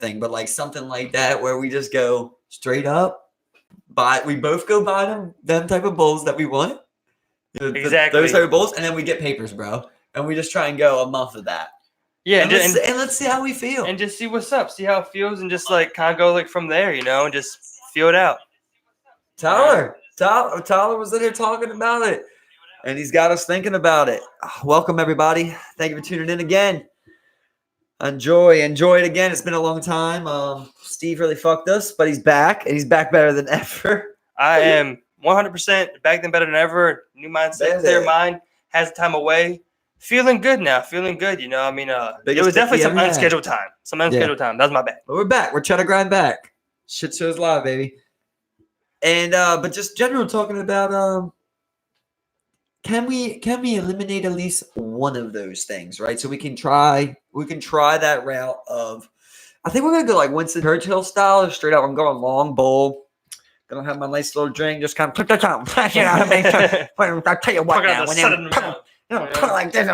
thing, but like something like that where we just go straight up, we both go buy them type of bowls that we want. Exactly. Those type of bowls, and then we get papers, bro. And we just try and go a month of that. Yeah, and let's see how we feel. And just see what's up, see how it feels, and just like kind of go like from there, and just feel it out. Tyler was in here talking about it, and he's got us thinking about it. Welcome, everybody. Thank you for tuning in again. Enjoy it again. It's been a long time. Steve really fucked us, but he's back, and he's back better than ever. I am 100% back then better than ever. New mindset, clear mind, has the time away. Feeling good now. Feeling good, I mean, it was definitely some unscheduled time. Time. That was my bad. But we're back. We're trying to grind back. Shit shows live, baby. And but just general talking about can we eliminate at least one of those things, right? So we can try that route of, I think we're gonna go like Winston Churchill style, straight out. I'm going long bowl. Gonna have my nice little drink, just kind of put that out. You know what I mean? I'll tell you what now. Put it like this.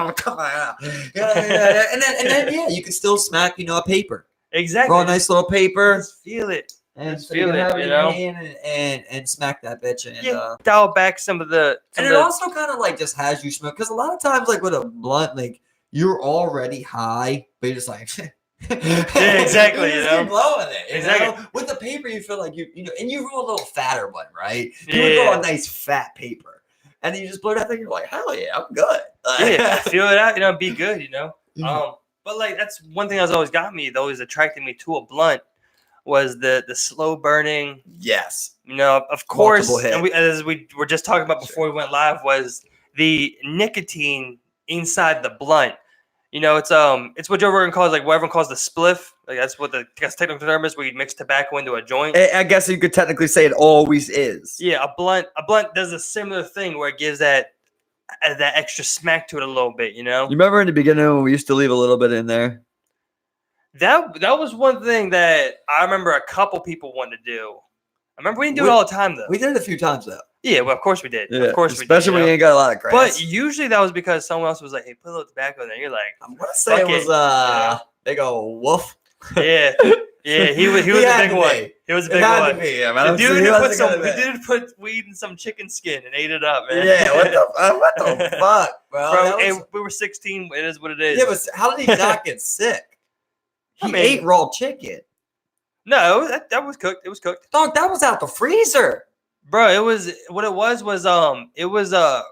And then you can still smack, a paper. Exactly. Roll a nice little paper. Just feel it. And so feel it, and smack that bitch. And dial back some of the. It also kind of like just has you smoke, because a lot of times, like with a blunt, like you're already high, but you're just like. Yeah, exactly. You're blowing it. Exactly. With the paper, you feel like and you roll a little fatter one, right? You would roll a nice fat paper. And then you just blow that thing, you're like, hell yeah, I'm good. Feel it out, be good, But like that's one thing that's always got me, that always attracted me to a blunt, was the slow burning. Yes. Of course, and as we were just talking about before we went live, was the nicotine inside the blunt. It's what Joe Rogan calls, like what everyone calls the spliff. Like that's what the technical term is, where you mix tobacco into a joint. I guess you could technically say it always is. Yeah, a blunt does a similar thing where it gives that extra smack to it a little bit. You remember in the beginning when we used to leave a little bit in there? That was one thing that I remember a couple people wanted to do. I remember we didn't do it all the time though. We did it a few times though. Yeah, well, of course we did. Yeah, of course especially we did. When you ain't got a lot of grass. But usually that was because someone else was like, "Hey, put a little tobacco in there." You're like, "I'm gonna say it was they go woof." Yeah, he was a big one. He was a big one. The dude who put weed in some chicken skin and ate it up, man. Yeah, what the fuck, bro? We were 16. It is what it is. Yeah, but how did he not get sick? He ate raw chicken. No, that was cooked. It was cooked. Dog, that was out the freezer. Bro, it was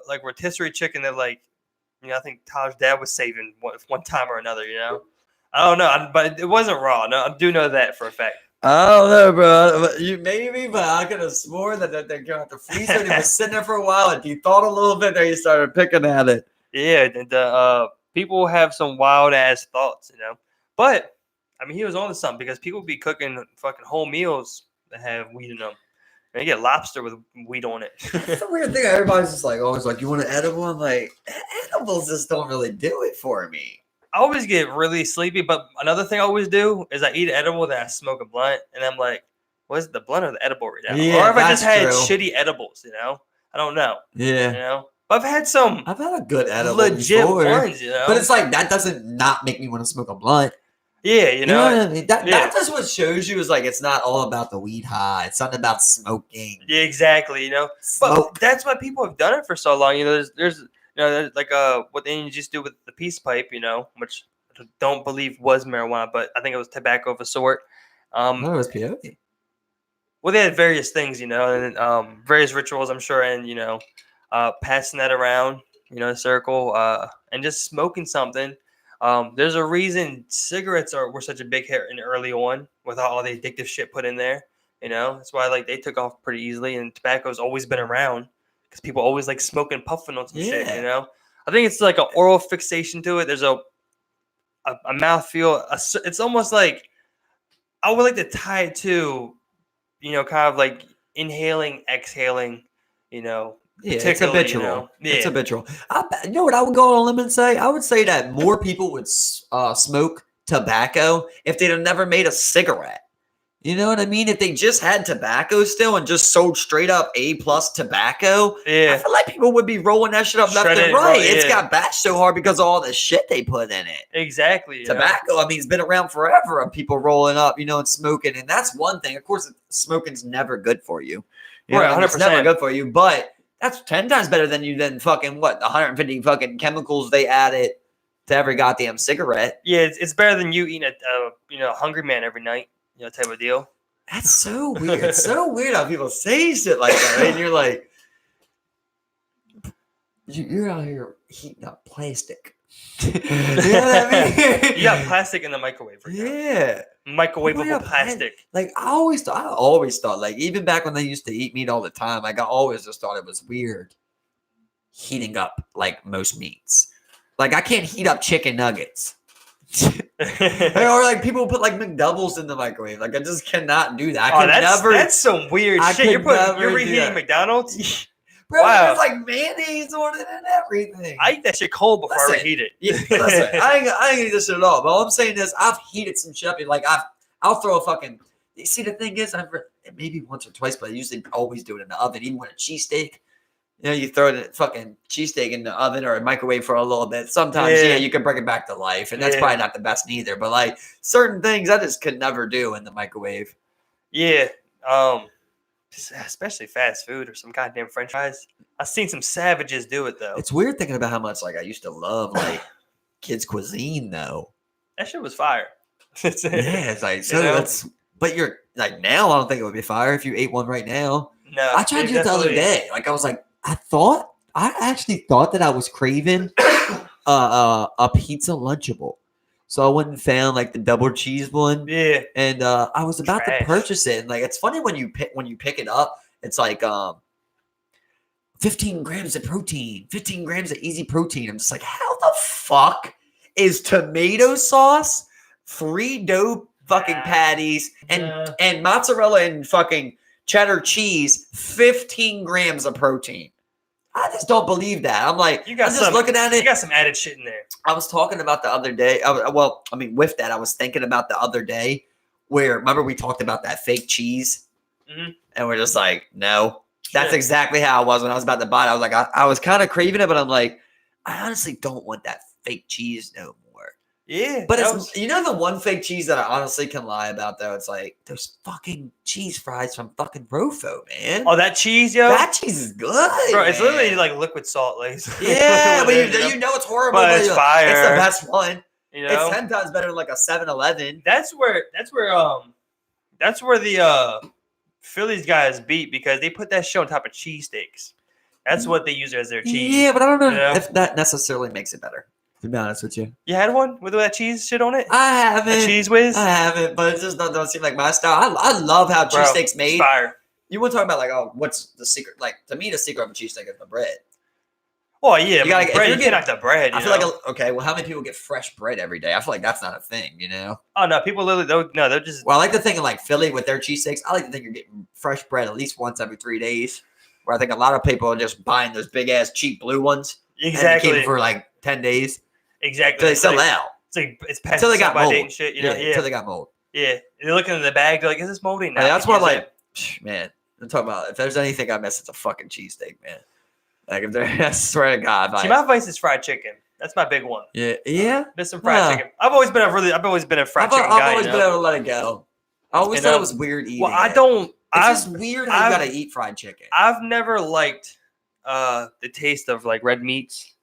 like rotisserie chicken that I think Tyler's dad was saving one time or another, I don't know, but it wasn't raw. No, I do know that for a fact. I don't know, bro. You maybe, but I could have swore that they got the freezer and it was sitting there for a while, and he thought a little bit, then he started picking at it. Yeah, the people have some wild ass thoughts, But I mean, he was on to something, because people be cooking fucking whole meals that have weed in them. And you get lobster with weed on it. It's a weird thing. Everybody's just like, always like, you want an edible? I'm like, edibles just don't really do it for me. I always get really sleepy, but another thing I always do is I eat an edible, then I smoke a blunt, and I'm like, what is it, the blunt or the edible right now? Yeah, or if I just had shitty edibles, I don't know. Yeah. But I've had a good edible legit before, ones, But it's like, that doesn't not make me want to smoke a blunt. Yeah, you know what I mean? That's what shows you is like, it's not all about the weed high. It's something about smoking. Yeah, exactly. But that's why people have done it for so long. There's like what the Indians used to do with the peace pipe, which I don't believe was marijuana, but I think it was tobacco of a sort. No, it was peyote. Well, they had various things, and various rituals, I'm sure, and passing that around, a circle, and just smoking something. There's a reason cigarettes were such a big hit in early on, without all the addictive shit put in there. That's why they took off pretty easily, and tobacco's always been around because people always like smoking, puffing on some shit. I think it's like an oral fixation to it. There's a mouthfeel. It's almost like I would like to tie it to, kind of like inhaling, exhaling, Yeah, it's habitual. It's habitual. You know what I would go on a limb and say? I would say that more people would smoke tobacco if they'd have never made a cigarette. You know what I mean? If they just had tobacco still and just sold straight up A+ tobacco, I Yeah. feel like people would be rolling that shit up left Shredded, and right. bro, It's yeah. got bashed so hard because of all the shit they put in it. Exactly. you know? Tobacco, I mean, it's been around forever of people rolling up, and smoking. And that's one thing. Of course, smoking's never good for you. You know Right, what I mean? It's never 100%. good for you, but that's 10 times better than fucking what, 150 fucking chemicals they added to every goddamn cigarette. Yeah, it's better than you eating a Hungry Man every night, type of deal. That's so weird. It's so weird how people say shit like that, right? And you're like, you're out here heating up plastic. You know what I mean? You got plastic in the microwave right now. Yeah. Microwavable plastic. Like I always thought, like even back when they used to eat meat all the time, like I always just thought it was weird heating up like most meats. Like I can't heat up chicken nuggets. Or like people put like McDoubles in the microwave. Like I just cannot do that. That's some weird shit. You're reheating McDonald's? Bro, Wow. there's like mayonnaise on it and everything. I eat that shit cold before I reheat it. Yeah, listen, I ain't gonna eat this shit at all. But all I'm saying is I've heated some shit up. Like I'll throw a fucking. You see, the thing is, maybe once or twice, but I usually always do it in the oven. Even with a cheesesteak, you throw the fucking cheesesteak in the oven or a microwave for a little bit. Sometimes, you can bring it back to life, and that's probably not the best neither. But like certain things, I just could never do in the microwave. Yeah, especially fast food or some goddamn French fries. I've seen some savages do it though. It's weird thinking about how much like I used to love like kids' cuisine though. That shit was fire. It's like so. But you're like now. I don't think it would be fire if you ate one right now. No, I tried to do it the other day. Like I was like, I actually thought that I was craving a pizza Lunchable. So I went and found like the double cheese one. Yeah. And I was about to purchase it. And like it's funny when you pick it up, it's like 15 grams of protein, 15 grams of easy protein. I'm just like, how the fuck is tomato sauce, 3 dough fucking patties, and mozzarella and fucking cheddar cheese, 15 grams of protein? I just don't believe that. I'm like, looking at it. You got some added shit in there. I was talking about the other day. With that, I was thinking about the other day where, remember we talked about that fake cheese? Mm-hmm. And we're just like, no. That's exactly how I was when I was about to buy it. I was like, I was kind of craving it, but I'm like, I honestly don't want that fake cheese no more. Yeah. But the one fake cheese that I honestly can lie about, though? It's like those fucking cheese fries from fucking Rofo, man. Oh, that cheese, yo? That cheese is good, bro. It's literally like liquid salt, like. Yeah, but you know it's horrible. But it's fire. It's the best one. It's 10 times better than like a 7-Eleven. That's where the Phillies guys beat, because they put that shit on top of cheesesteaks. That's what they use as their cheese. Yeah, but I don't know if that necessarily makes it better, to be honest with you. You had one with that cheese shit on it? I haven't. A cheese whiz? I haven't, but it just don't seem like my style. I love how cheesesteaks made. Fire. You want to talk about like, what's the secret? Like, to me, the secret of a cheesesteak is the bread. Well, yeah, you get out the bread. I feel like how many people get fresh bread every day? I feel like that's not a thing, Oh no, people literally they're just. Well, I like to think of like Philly with their cheesesteaks. I like to think you're getting fresh bread at least once every 3 days. Where I think a lot of people are just buying those big ass cheap blue ones. Exactly. And keep them for like 10 days. Exactly. So they sell out. It's past until they got mold. And shit, Until they got mold. Yeah, they're looking in the bag. They're like, "Is this moldy?" Now, that's what man. I'm talking about. If there's anything I miss, it's a fucking cheesesteak, man. Like if there, I swear to God. My vice is fried chicken. That's my big one. Yeah. Miss some fried chicken. I've always been a fried chicken guy. I've always been able to let it go. I always thought it was weird eating. Well, I don't. It's just weird how you gotta eat fried chicken. I've never liked the taste of like red meats.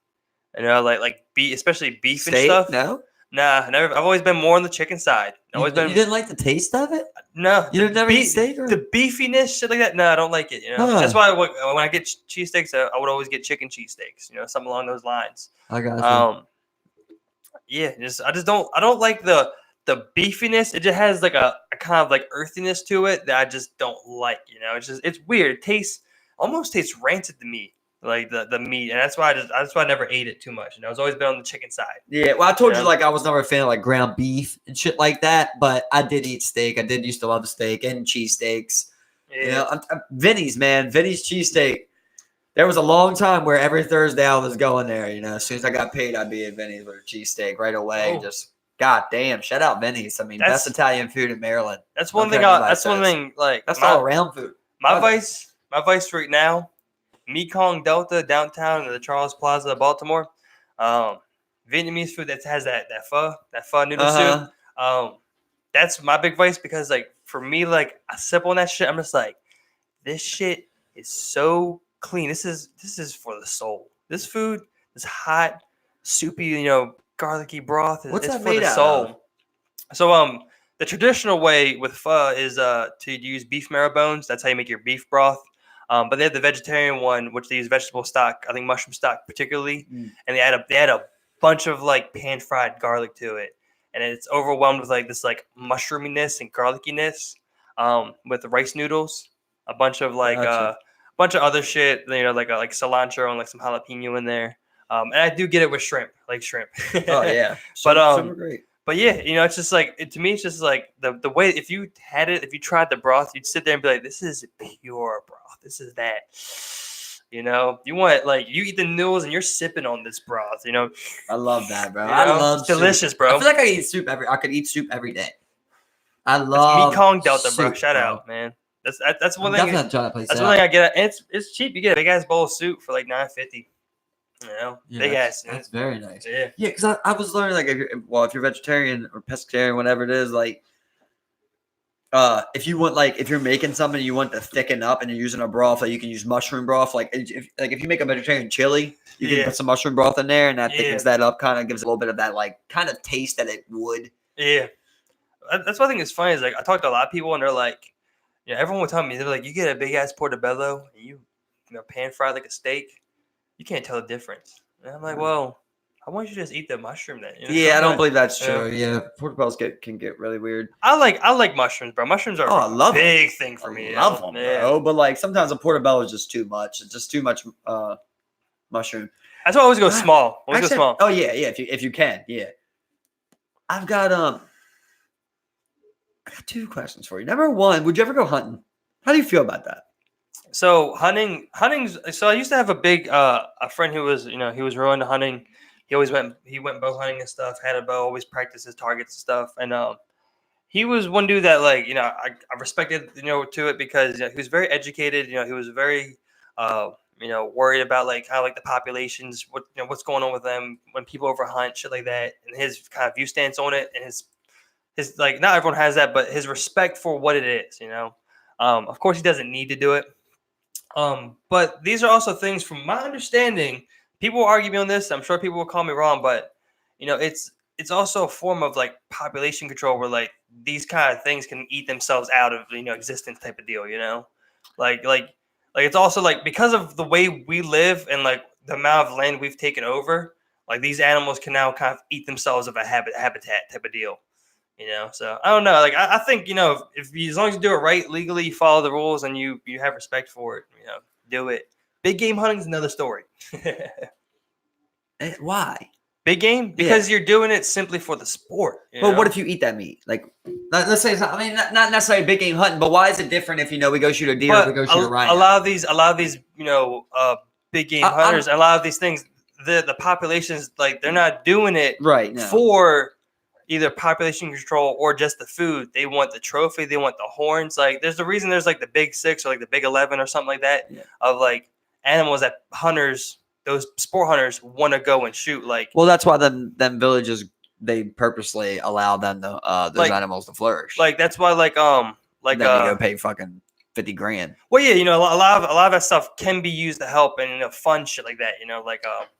Like beef, especially beef and stuff. No. Nah, never. I've always been more on the chicken side. You didn't like the taste of it? No. You never eat steak? Or? The beefiness, shit like that? No, I don't like it. That's why when I get cheesesteaks, I would always get chicken cheesesteaks. Something along those lines. I got you. Yeah, I don't like the beefiness. It just has like a kind of like earthiness to it that I just don't like. It's weird. It almost tastes rancid to me. Like the meat, and that's why I never ate it too much. I've always been on the chicken side. Yeah, well, I told you like I was never a fan of like ground beef and shit like that, but I did eat steak. I did used to love steak and cheesesteaks. Yeah, Vinny's cheesesteak. There was a long time where every Thursday I was going there. As soon as I got paid, I'd be at Vinny's with a cheesesteak right away. Just God damn! Shout out Benny's. I mean, best Italian food in Maryland. That's Don't one thing. care what anybody That's one says. thing. Like That's all around food. My vice right now, Mekong Delta downtown in the Charles Plaza of Baltimore. Vietnamese food that has that pho noodle soup. That's my big vice because like for me, like I sip on that shit, I'm just like, this shit is so clean. This is for the soul. This food is hot, soupy, garlicky broth. What's it's that for made the out soul. of? So the traditional way with pho is to use beef marrow bones. That's how you make your beef broth. But they have the vegetarian one, which they use vegetable stock. I think mushroom stock particularly, and they add a bunch of like pan fried garlic to it, and it's overwhelmed with like this like mushroominess and garlickiness. With the rice noodles, a bunch of like Gotcha. bunch of other shit, like cilantro and like some jalapeno in there. And I do get it with shrimp, like shrimp. Oh yeah, But super great. But yeah, it's just like to me, it's just like the way if you tried the broth, you'd sit there and be like, this is pure broth. This is that. You want like you eat the noodles and you're sipping on this broth. I love that, bro. I love it's delicious, soup. bro. I feel like I could eat soup every day. I love Mekong Delta, bro. soup, Shout bro. out, man. That's one I'm thing. definitely trying to place That's that one out. thing I get. And it's cheap. You get a big ass bowl of soup for like $9.50. Yeah, big ass. That's very nice. Yeah. Yeah, because I was learning like if you're vegetarian or pescatarian, whatever it is, like if you're making something you want to thicken up and you're using a broth, like you can use mushroom broth. Like if you make a vegetarian chili, you can put some mushroom broth in there and that thickens that up, kind of gives a little bit of that like kind of taste that it would. Yeah. That's what I think is funny is like I talked to a lot of people and they're like, everyone would tell me, they're like, you get a big ass portobello and you pan fried like a steak, you can't tell the difference. And I'm like, well, I want you to just eat the mushroom then. I don't believe that's true. Yeah, portobellos can get really weird. I like mushrooms, bro. Mushrooms are a big thing for me. I love them, bro. But like sometimes a portobello is just too much. It's just too much mushroom. That's why I always go small. Go small. Oh yeah. If you can, yeah. I've got I got two questions for you. Number one, would you ever go hunting? How do you feel about that? So hunting's. So I used to have a friend who was he was really into hunting. He went bow hunting and stuff. Had a bow, always practiced his targets and stuff. And he was one dude that like I respected to it because he was very educated. He was very worried about like how like the populations, what's going on with them when people overhunt, shit like that, and his kind of view stance on it, and his like not everyone has that, but his respect for what it is. Of course he doesn't need to do it. But these are also things from my understanding. People will argue me on this. I'm sure people will call me wrong, but it's also a form of like population control where like these kind of things can eat themselves out of existence type of deal. Like it's also like because of the way we live and like the amount of land we've taken over, like these animals can now kind of eat themselves of a habitat type of deal. So I don't know. Like I think if you, as long as you do it right legally, you follow the rules, and you have respect for it, do it. Big game hunting is another story. Why? Big game? Because you're doing it simply for the sport. But what if you eat that meat? Like, let's say, I mean, not necessarily big game hunting, but why is it different if we go shoot a deer, or we go shoot a rhino? A lot of these, big game hunters, a lot of these things, the populations, like they're not doing it for either population control or just the food. They want the trophy. They want the horns. Like, there's the reason there's like the big 6 or like the big 11 or something like that of like animals that hunters, those sport hunters want to go and shoot. Like, well, that's why them villages, they purposely allow them to those animals to flourish. Like that's why then you go pay fucking $50,000. Well, yeah, a lot of that stuff can be used to help and fun shit like that.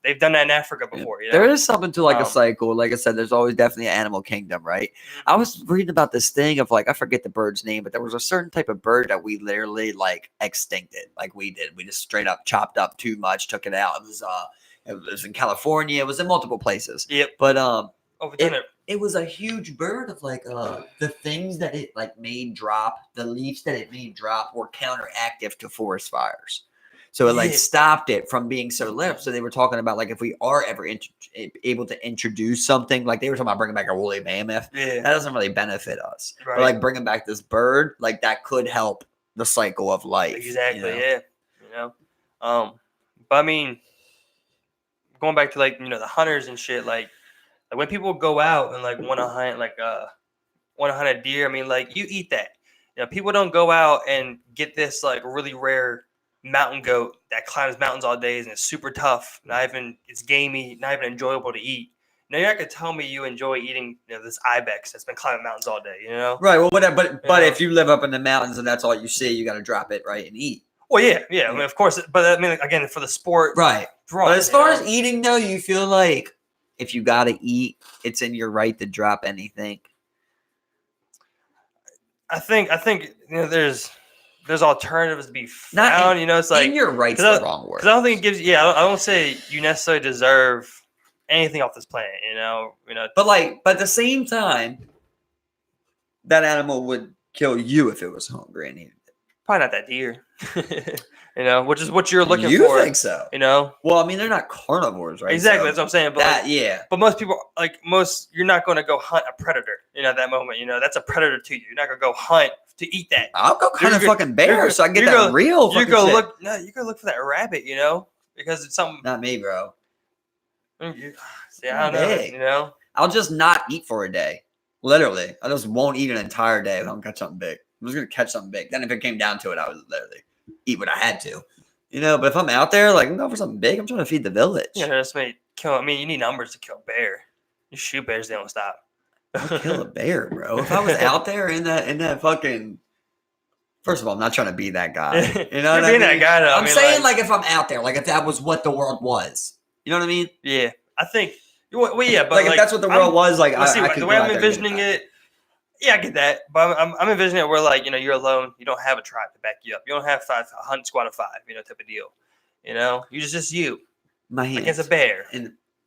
They've done that in Africa before. There is something to like a cycle. Like I said, there's always definitely an animal kingdom, right? I was reading about this thing of like I forget the bird's name, but there was a certain type of bird that we literally like extincted. Like we did, we just straight up chopped up too much, took it out. It was in California. It was in multiple places. Yep. But it was a huge bird of like the things that it like made drop, the leaves that it made drop were counteractive to forest fires. So it like stopped it from being so lit. So they were talking about like if we are ever able to introduce something, like they were talking about bringing back a woolly mammoth, that doesn't really benefit us. Right. But like bringing back this bird, like that could help the cycle of life. Exactly. But I mean, going back to like the hunters and shit, like Like when people go out and like want to hunt a deer, I mean, like you eat that. People don't go out and get this like really rare mountain goat that climbs mountains all day and it's super tough. Not even it's gamey, not even enjoyable to eat. You're not gonna tell me you enjoy eating this ibex that's been climbing mountains all day. Right. Well, whatever. But if you live up in the mountains and that's all you see, you got to drop it right and eat. Well, yeah. I mean, of course, but I mean, again, for the sport, right. Draw, but as far as eating, though, you feel like if you got to eat, it's in your right to drop anything. I think there's alternatives to be found. It's like in your right's the wrong word. Because I don't think it gives. Yeah, I don't say you necessarily deserve anything off this planet. But at the same time, that animal would kill you if it was hungry and needed it. Probably not that deer. Which is what you're looking for. You think so? Well, I mean, they're not carnivores, right? Exactly, that's what I'm saying. But But most people, you're not going to go hunt a predator. At that moment, that's a predator to you. You're not going to go hunt to eat that. I'll go hunt a fucking bear so I can get that real. You go look. No, you go look for that rabbit. Because it's something. Not me, bro. See, I don't know. I'll just not eat for a day. Literally, I just won't eat an entire day if I don't catch something big. I'm just gonna catch something big. Then if it came down to it, I would literally eat what I had to. But if I'm out there, I'm going for something big. I'm trying to feed the village. Yeah, that's me kill. I mean, you need numbers to kill a bear. You shoot bears, they don't stop. I'll kill a bear, bro. If I was out there in that fucking. First of all, I'm not trying to be that guy. You know what I mean? That guy, though. I'm saying if I'm out there, if that was what the world was. You know what I mean? Yeah, I think. Well, yeah, but if that's what the world was, I the way I'm envisioning it. Yeah, I get that, but I'm envisioning it where you're alone. You don't have a tribe to back you up. You don't have a hunt squad of 5, type of deal. You just you. My hands against a bear.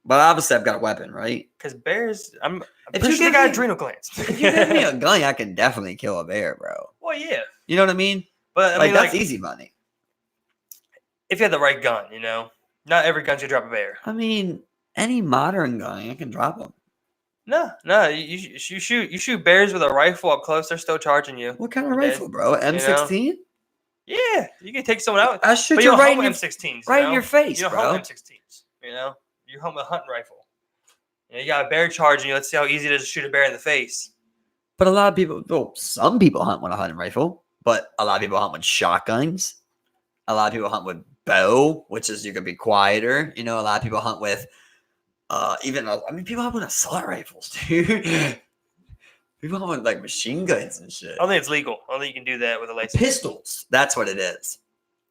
But obviously I've got a weapon, right? Because bears, I'm pretty sure they got adrenal glands. If you give me a gun, I can definitely kill a bear, bro. Well, yeah. You know what I mean? But I mean, that's easy money. If you had the right gun, not every gun's gonna drop a bear. I mean, any modern gun, I can drop them. No, you shoot bears with a rifle up close. They're still charging you. What kind of rifle, bro? M16? Yeah, you can take someone out. I shoot you right in your M16s. Right in your face, you bro. You don't hunt M16s. You hunt with a hunting rifle. You got a bear charging you. Let's see how easy it is to shoot a bear in the face. But a lot of people, some people hunt with a hunting rifle, but a lot of people hunt with shotguns. A lot of people hunt with bow, which is you can be quieter. A lot of people hunt with people hunt with assault rifles, dude. People hunt with machine guns and shit. I don't think it's legal. I don't think you can do that with a license. Pistols. That's what it is.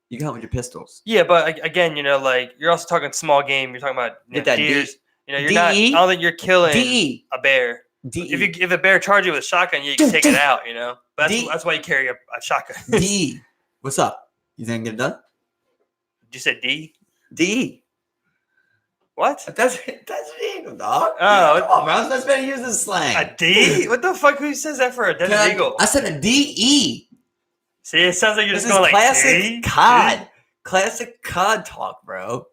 You can hunt with your pistols. Yeah, but again, you're also talking small game. You're talking about deers. You're not. I don't think you're killing a bear. If a bear charges you with a shotgun, you can take it out. But that's why you carry a shotgun. D. What's up? You think I can get it done? You said D? D. What? That's eagle, dog. Oh, come on, bro. That's better use as slang. A D? What the fuck? Who says that for a desert eagle? I said a D-E. See, it sounds like you're just going like classic D? cod. D? Classic cod talk, bro.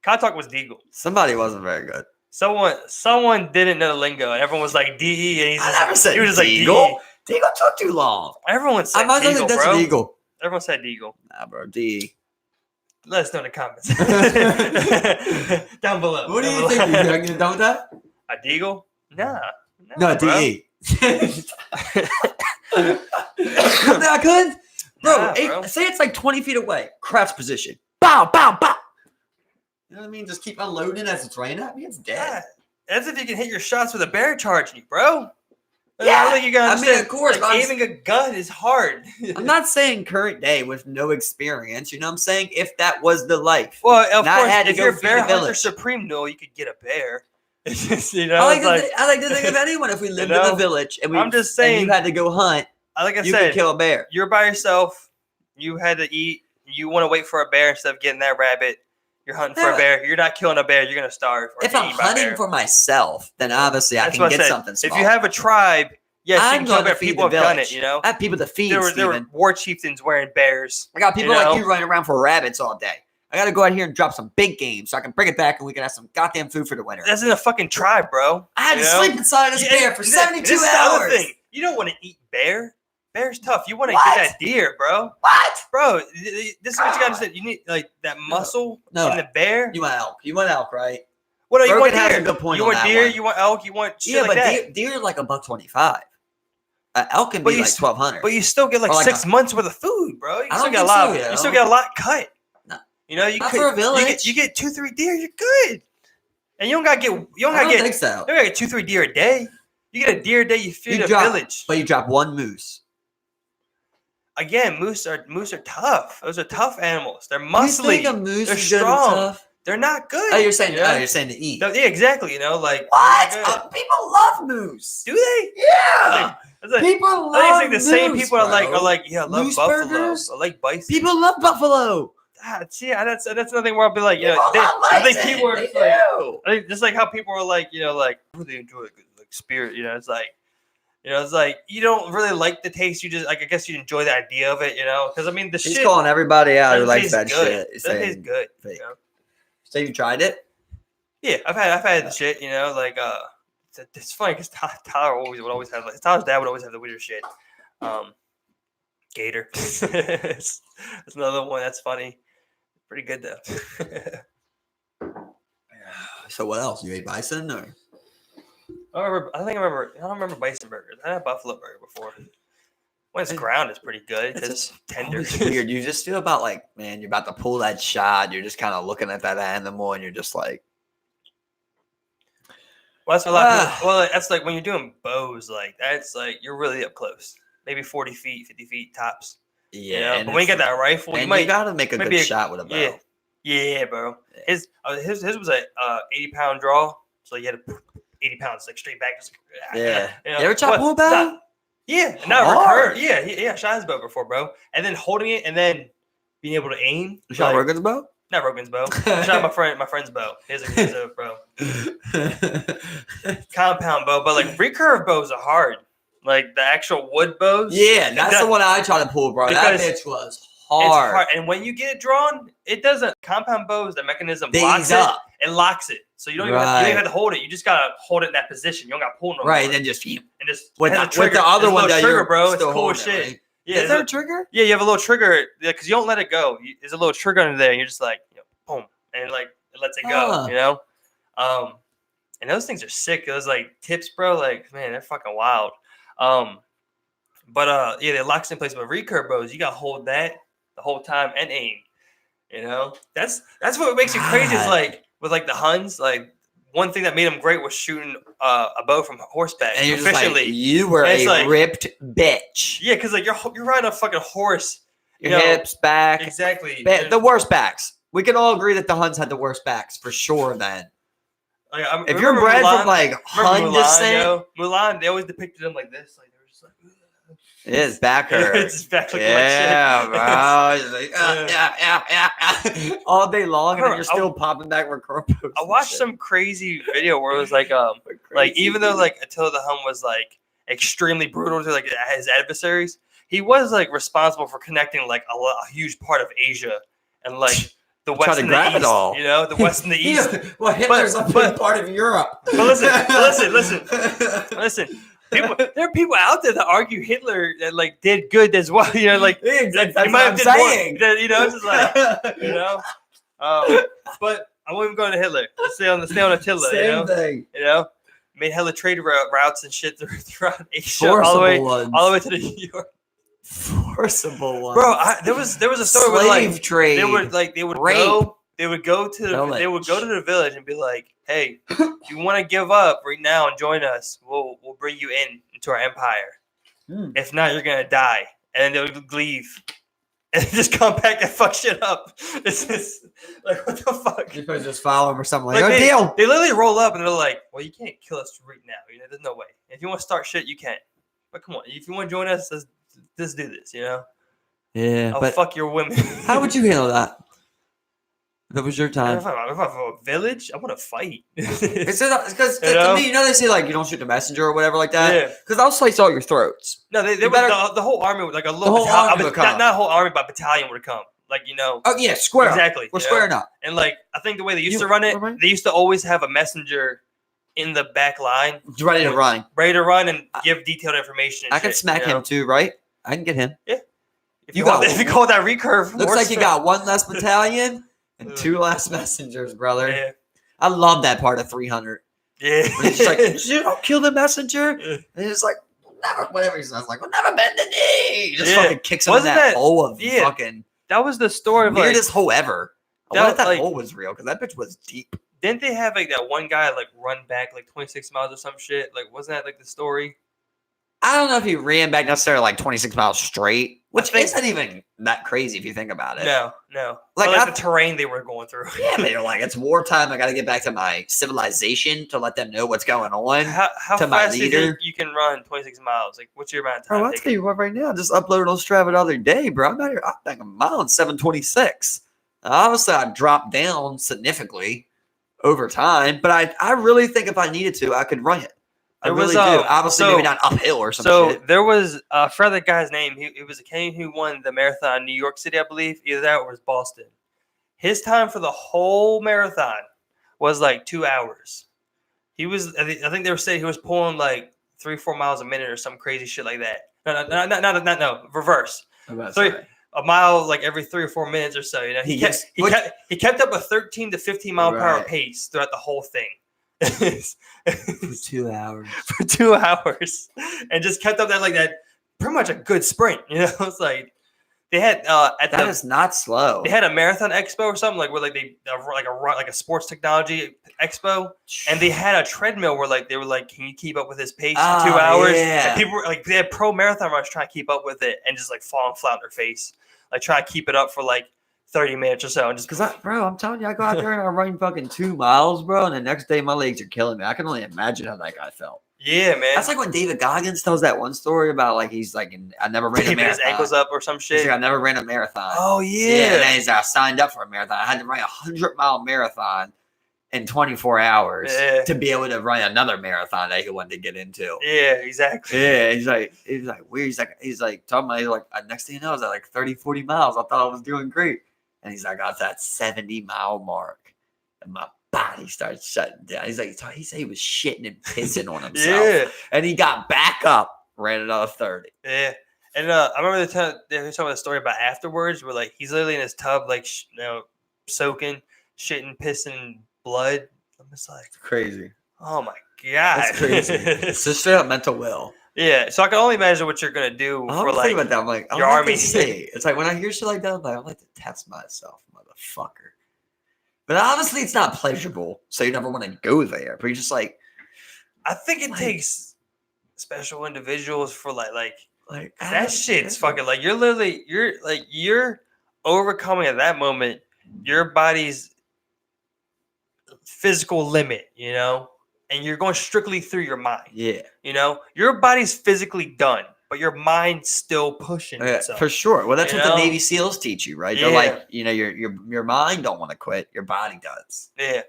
Cod talk was deagle. Somebody wasn't very good. Someone didn't know the lingo, and everyone was like D-E, and I never said he was just deagle. like D. Deagle took too long. Everyone said deagle, bro. Eagle. Everyone said deagle. Nah, bro. D. Let us know in the comments. Down below. What do you think? You gonna get done with that? A deagle? Nah. No, D-E. I couldn't. Bro, say it's 20 feet away. Crouch position. Bow, bow, bow. You know what I mean? Just keep unloading as it's raining at me. It's dead. Yeah. That's if you can hit your shots with a bear charging you, bro. Yeah. I think you gotta understand. Of course. Aiming a gun is hard. I'm not saying current day with no experience. I'm saying if that was the life. Well, of course, if you're bear hunter supreme, you could get a bear. I like to think of anyone if we lived in a village and I'm just saying, and you had to go hunt. You could kill a bear. You're by yourself. You had to eat. You want to wait for a bear instead of getting that rabbit. You're hunting for a bear. You're not killing a bear. You're gonna starve. If I'm hunting for myself, then obviously I can get something small. If you have a tribe, yes, I'm you can going to feed people have done it. I have people to feed. There were war chieftains wearing bears. I got people like you running around for rabbits all day. I got to go out here and drop some big game so I can bring it back and we can have some goddamn food for the winter. That's in a fucking tribe, bro. I had to sleep inside this bear for 72 hours. Thing. You don't want to eat bear. Bear's tough. You want to get that deer, bro. What? Bro, this is what you got to say. You need that muscle in the bear. You want elk. You want elk, right? What you want? Rogan has Deer? a good point You on want that deer? one. You want elk? You want shit Yeah, like but that? deer are like $1.25. Elk can But be you like s- $1,200. But you still get like Or like 6 months worth of food, bro. You I still don't get a think lot. so, You still yo. get a lot cut. No. You know, you Not could, for a village. You get 2-3 deer. You're good. And you don't gotta get. You don't I gotta don't get. think so. You don't gotta get 2-3 deer a day. You get a deer a day. You feed a village. But you drop one moose. Again, moose are tough. Those are tough animals. They're You muscly. think a moose They're is gonna be strong. tough? They're not good. Oh, you're saying you know? you're saying to eat. Yeah, exactly. You know, like What? they're not good. People love moose. Do they? Yeah. That's like, People I love think it's like the same moose, people bro. are like, yeah, I love Moose buffalo. burgers? I like bison. People love buffalo. That's nothing where I'll be like, you know, People love I think bison. people are They just like, do. I think just like how people are like, you know, like I really enjoy like spirit, you know, it's like, you know, it's like you don't really like the taste, you just like I guess you enjoy the idea of it, you know, because I mean the He's shit calling everybody out who doesn't likes taste that good. shit. He's Doesn't taste saying good. fake. You know? So you tried it? Yeah, I've had the shit, you know, like it's funny because Tyler would always have like Tyler's dad would always have the weird shit. Gator. That's another one that's funny. Pretty good though. So what else? You ate bison or? I don't remember bison burgers. I had buffalo burger before. When it's ground, it's pretty good. It's It's just tender. always weird. You just feel about like, man, you're about to pull that shot. You're just kind of looking at that animal, and you're just like, Well, that's a lot. Of people, well, that's like when you're doing bows, like that's like you're really up close. Maybe 40 feet, 50 feet tops. yeah. You know? And But when you get that rifle, and you might. you gotta make a might good be a- shot with a bow. Yeah, yeah, bro. His was a 80-pound draw, so you had to 80 pounds like straight back. Just, Yeah. You know, You ever try what- pull a bow? Yeah, not Hard. recurve. Yeah. Shot his bow before, bro, and then holding it and then being able to aim. You shot like- Rogan's bow? Not Rogan's bow. I shot my friend's bow. Here's a bow. Compound bow, but like recurve bows are hard. Like the actual wood bows. Yeah, that's the one I try to pull, bro. That Because bitch was It's hard. hard. And when you get it drawn, it doesn't. Compound bows, the mechanism They locks ease it. up. It locks it. So you don't even have to hold it. You just gotta hold it in that position. You don't gotta pull no Right, more. and then just And just with has a the trigger. other There's a one little that trigger, you're bro. It's still cool holding as it, shit. right? Yeah, Is there a trigger? Yeah, you have a little trigger because you don't let it go. There's a little trigger under there, and you're just like, boom, and like it lets it go. Huh. You know, and those things are sick. Those like tips, bro. Like man, they're fucking wild. But yeah, they locks in place. But recurve bows, you gotta hold that the whole time and aim. You know, that's what makes you crazy. Is God. like with like the Huns, like one thing that made them great was shooting a bow from horseback And you're just like, efficiently. you were And it's a like- ripped bitch. Yeah, because like you're riding a fucking horse. You Your know, hips, back. exactly. The worst backs. We can all agree that the Huns had the worst backs for sure then. Like, If you're bred from like Hun Mulan, descent, Mulan, they always depicted them like this. Like they were just like, his back hurt. it's just back looking Yeah, like shit. bro. He's like, yeah. All day long, and then you're still popping back with curl poses I and watched shit. some crazy video where it was like even though like Attila the Hun was like extremely brutal to like his adversaries, he was like responsible for connecting like a huge part of Asia and like the Try west to and the grab it east. all. You know, the west and the east. Yeah, well, Hitler's a big part of Europe. But listen. There are people out there that argue Hitler that like did good as well. You know, like Exactly. he That's might what I'm have did more. saying. That, you know, it's just like you know. But I won't even go to Hitler. Let's stay on Attila. Same you know, thing. made hella trade routes and shit throughout Asia, Forcible all the way ones. to New York. Forcible ones. Bro, there was a story where Slave like trade. they would rape, go to the village and be like, hey, if you want to give up right now and join us, we'll bring you into our empire. If not, you're gonna die. And then they would leave and just come back and fuck shit up. It's just like what the fuck? You could just follow him or something like Like that. Deal. they literally roll up and they're like, well, you can't kill us right now. You know, there's no way. If you want to start shit, you can. But come on, if you want to join us, let's do this. You know. Yeah, I'll but fuck your women. how would you handle that? If it was your time. If I'm a village, I want to fight. Because You know? to me, they say like you don't shoot the messenger or whatever like that. Yeah. Because I'll slice all your throats. No, they You would, better- the whole army would like a little. whole army would come. Not a whole army, but battalion would come. Like you know. Oh yeah, square Exactly. up. We're you know? squaring up. And like I think the way they used You- to run it, right? they used to always have a messenger in the back line, Ready to run. ready to run and give detailed information. And I can shit, smack you know? him too, right? I can get him. If You you got- if you call that recurve, Looks like you got one less battalion and Ugh. 2 less messengers, brother. Yeah. I love that part of 300. Yeah. When he's just like, you don't kill the messenger. And he's like, never, whatever he says, like, we'll never bend the knee. He just fucking kicks him in that hole of fucking. That was the story of weirdest hole ever. I that, wonder if that like, hole was real because that bitch was deep. Didn't they have like that one guy like run back like 26 miles or some shit? Like, wasn't that like the story? I don't know if he ran back necessarily like 26 miles straight, which isn't even that crazy if you think about it. No. Like the terrain they were going through. Yeah, they were like, it's wartime. I got to get back to my civilization to let them know what's going on. How to fast my do you leader. think you can run 26 miles? Like, what's your amount of time? Bro, I'll tell you what right now. Just uploaded on Strava the other day, bro. I'm like a mile and 7:26. Obviously, I dropped down significantly over time, but I really think if I needed to, I could run it. I really do. Obviously, maybe not uphill or something. So there was I forgot the guy's name. He was a Canadian who won the marathon in New York City, I believe. Either that or it was Boston. His time for the whole marathon was like 2 hours. He was, I think they were saying he was pulling like 3-4 miles a minute or some crazy shit like that. No, reverse. A mile like every 3 or 4 minutes or so. You know, he kept up a 13 to 15 mile per hour pace throughout the whole thing. For 2 hours. For 2 hours, and just kept up that pretty much a good sprint. You know, it's like they had that is not slow. They had a marathon expo or something where they like a sports technology expo, and they had a treadmill where they were like, can you keep up with his pace for 2 hours? Yeah. And people were like, they had pro marathon runners trying to keep up with it and just like falling flat on their face, like try to keep it up for like 30 minutes or so. And just because bro, I'm telling you, I go out there and I run fucking 2 miles, bro, and the next day my legs are killing me. I can only imagine how that guy felt. Yeah, man. That's like when David Goggins tells that one story about like he's like, I never ran a marathon. His ankles up or some shit. He's like, I never ran a marathon. Oh yeah. Yeah, and then he's I signed up for a marathon. I had to run a 100-mile marathon in 24 hours to be able to run another marathon that he wanted to get into. Yeah, exactly. Yeah, he's like weird. He's like talking about, he's like, next thing you know, I was at like 30, 40 miles. I thought I was doing great. And he's like, I got that 70-mile mark. And my body started shutting down. He's like, he said he was shitting and pissing on himself. Yeah. And he got back up, ran another 30. Yeah. And I remember they were talking about the story about afterwards where like he's literally in his tub, like, soaking, shitting, pissing blood. I'm just like, it's crazy. Oh my God. That's crazy. It's just straight up mental will. Yeah, so I can only imagine what you're gonna do for like about that. I'm like, your army. It's like when I hear shit like that, I'm like, I like to test myself, motherfucker. But obviously, it's not pleasurable, so you never want to go there. But you're just like, I think it takes special individuals for like that shit's fucking like you're overcoming at that moment your body's physical limit, you know. And you're going strictly through your mind. Yeah. You know, your body's physically done, but your mind's still pushing itself. For sure. Well, that's what the Navy SEALs teach you, right? They're like, your mind don't want to quit. Your body does. Yeah.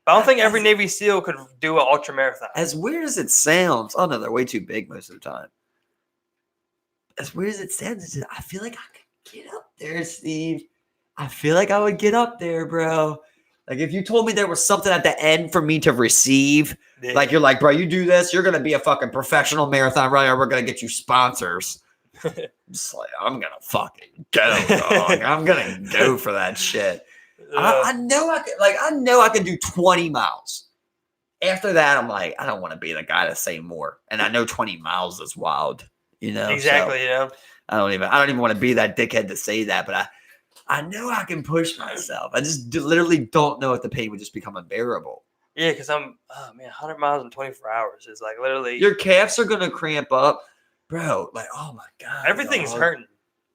But I don't think every Navy SEAL could do an ultra marathon. As weird as it sounds. Oh, no, they're way too big most of the time. As weird as it sounds, I feel like I could get up there, Steve. I feel like I would get up there, bro. Like, if you told me there was something at the end for me to receive, like, you're like, bro, you do this, you're going to be a fucking professional marathon runner. We're going to get you sponsors. Just like, I'm going to fucking go, dog. I'm going to go for that shit. I know I can do 20 miles. After that, I'm like, I don't want to be the guy to say more. And I know 20 miles is wild, you know? Exactly, so I don't even want to be that dickhead to say that, but I know I can push myself. I just literally don't know if the pain would just become unbearable. Yeah, because 100 miles in 24 hours is like literally. Your calves are going to cramp up. Bro, like, oh my God. Everything's hurting.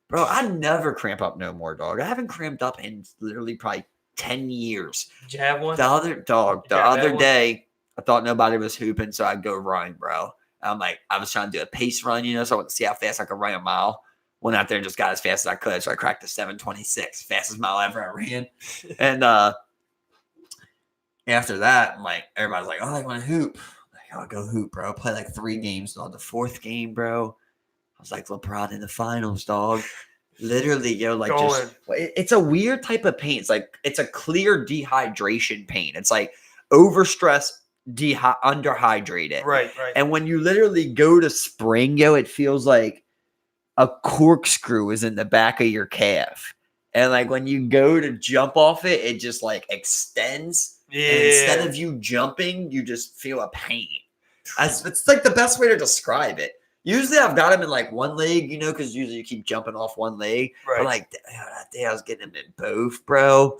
Bro, I never cramp up no more, dog. I haven't cramped up in literally probably 10 years. Did you have one? The other day, I thought nobody was hooping, so I'd go run, bro. I'm like, I was trying to do a pace run, so I wanted to see how fast I could run a mile. Went out there and just got as fast as I could. So I cracked the 7:26, fastest mile ever I ran. And after that, I'm like, everybody's like, oh, I want to hoop. I'm like, I'll go hoop, bro. Play like 3 games. On the 4th game, bro, I was like, LeBron in the finals, dog. Literally, it's a weird type of pain. It's like, it's a clear dehydration pain. It's like overstress, underhydrated. Right. And when you literally go to spring, it feels like a corkscrew is in the back of your calf. And like when you go to jump off it, it just like extends Yeah. And instead of you jumping, you just feel a pain. It's like the best way to describe it. Usually I've got him in like one leg, because usually you keep jumping off one leg. Right. But like that day I was getting him in both, bro.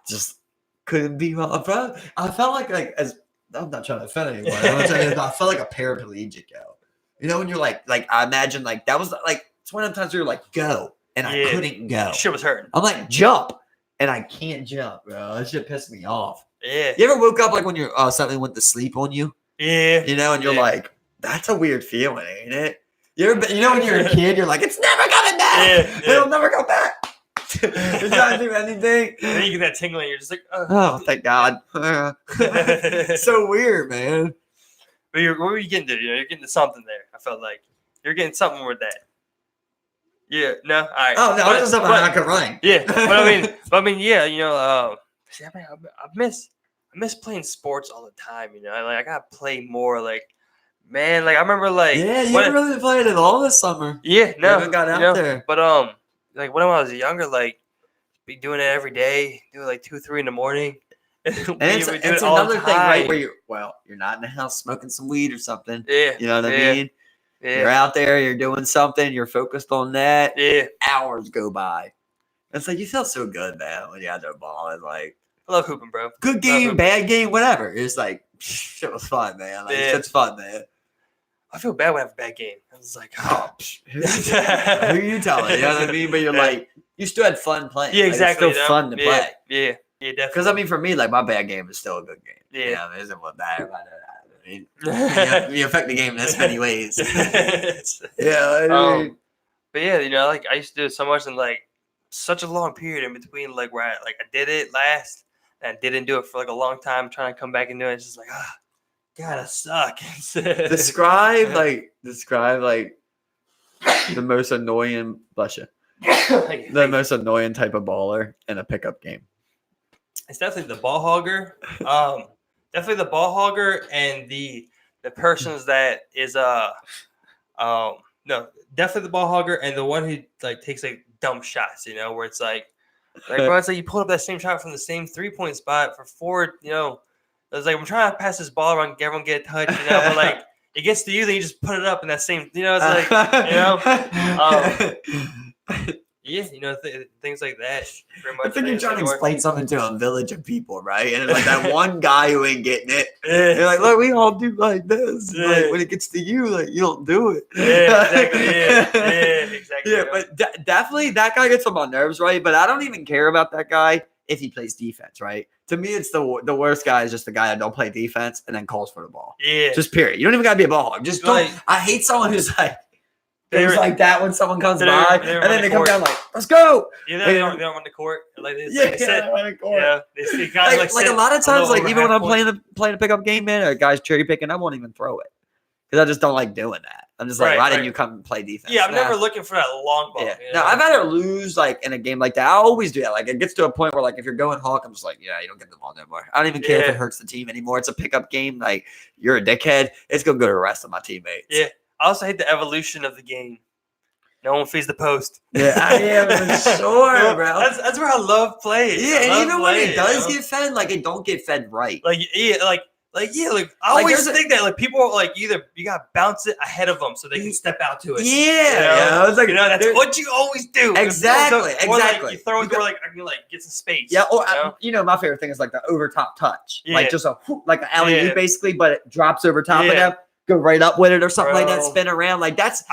Just couldn't be more, bro. I felt like as I'm not trying to offend anyone. I'm telling you, I felt like a paraplegic, yo. When you're like I imagine like that was like it's one of the times where you're like go and I couldn't go. Shit was hurting. I'm like jump and I can't jump, bro. That shit pissed me off. Yeah. You ever woke up like when you're something went to sleep on you? Yeah. And you're like, that's a weird feeling, ain't it? You ever been, when you're a kid, you're like, it's never coming back. Yeah. It'll never come back. It's not to do anything. And then you get that tingling, you're just like, oh, thank God. So weird, man. But what were you getting to? You're getting to something there. I felt like you're getting something with that. Yeah. No. All right. Oh no, I was just something I could run. Yeah. But I mean, yeah. See, I miss playing sports all the time. I gotta play more. Like, man, like I remember, like yeah, you haven't really played at all this summer. Yeah, no, you haven't got out there. But like when I was younger, like be doing it every day, do it like 2, 3 in the morning. And it's another thing, right? Where you're not in the house smoking some weed or something. Yeah, you know what I mean. Yeah. You're out there, you're doing something, you're focused on that. Yeah, hours go by. It's like you feel so good, man, when you're out there balling. Like I love hooping, bro. Good game, bad game, whatever. It's like it was fun, man. Like it's fun, man. I feel bad when I have a bad game. I was like, oh, who are you telling? You know what I mean? But you're like, you still had fun playing. Yeah, exactly. It's still fun to play. Yeah, definitely. Because I mean, for me, like my bad game is still a good game. Yeah, it isn't what bad. I mean, you affect the game in this many ways. Yeah. I mean, but yeah, like I used to do it so much in like such a long period in between, like where I did it last and didn't do it for like a long time, trying to come back and do it. It's just like, God, I suck. describe the most annoying, bless you, the most annoying type of baller in a pickup game. It's definitely the ball hogger. Definitely the ball hogger and the persons that is no, definitely the ball hogger and the one who like takes like dumb shots, where it's like bro, it's like you pulled up that same shot from the same 3-point spot for 4, it's like I'm trying to pass this ball around, everyone get a touch, but like it gets to you, then you just put it up in that same, it's like, yeah, things like that. Pretty much. I think you're trying to explain something to a village of people, right? And it's like that one guy who ain't getting it. You're like, look, we all do like this. Yeah. Like when it gets to you, like you don't do it. Yeah, exactly. Yeah, exactly. Yeah, but definitely that guy gets on my nerves, right? But I don't even care about that guy if he plays defense, right? To me, it's the worst guy is just the guy that don't play defense and then calls for the ball. Yeah. Just period. You don't even gotta be a ball hog. Just don't. I hate someone who's like. Things like that when someone comes by, and then they come down like, "Let's go." Yeah, they don't run the court. Like they run the court. Yeah, they kind of like a lot of times, like even when I'm playing a pickup game, man, or guys cherry picking, I won't even throw it because I just don't like doing that. I'm just like, why didn't you come and play defense? Yeah, I'm never looking for that long ball. Yeah. Now I've had to lose like in a game like that. I always do that. Like it gets to a point where like if you're going hawk, I'm just like, yeah, you don't get the ball no more. I don't even care if it hurts the team anymore. It's a pickup game. Like you're a dickhead. It's gonna go to the rest of my teammates. Yeah. I also hate the evolution of the game. No one feeds the post. Yeah, I am sure, bro. That's where I love playing. Yeah, and even when it does get fed, like it don't get fed right. Like I always think that like people like either you gotta bounce it ahead of them so they can step out to it. Yeah, I was like, that's what you always do. Exactly. Or like you throw it where like I can like get some space. Yeah, or my favorite thing is like the over top touch, like just like an alley oop basically, but it drops over top of them. Go right up with it or something like that, spin around. Like that's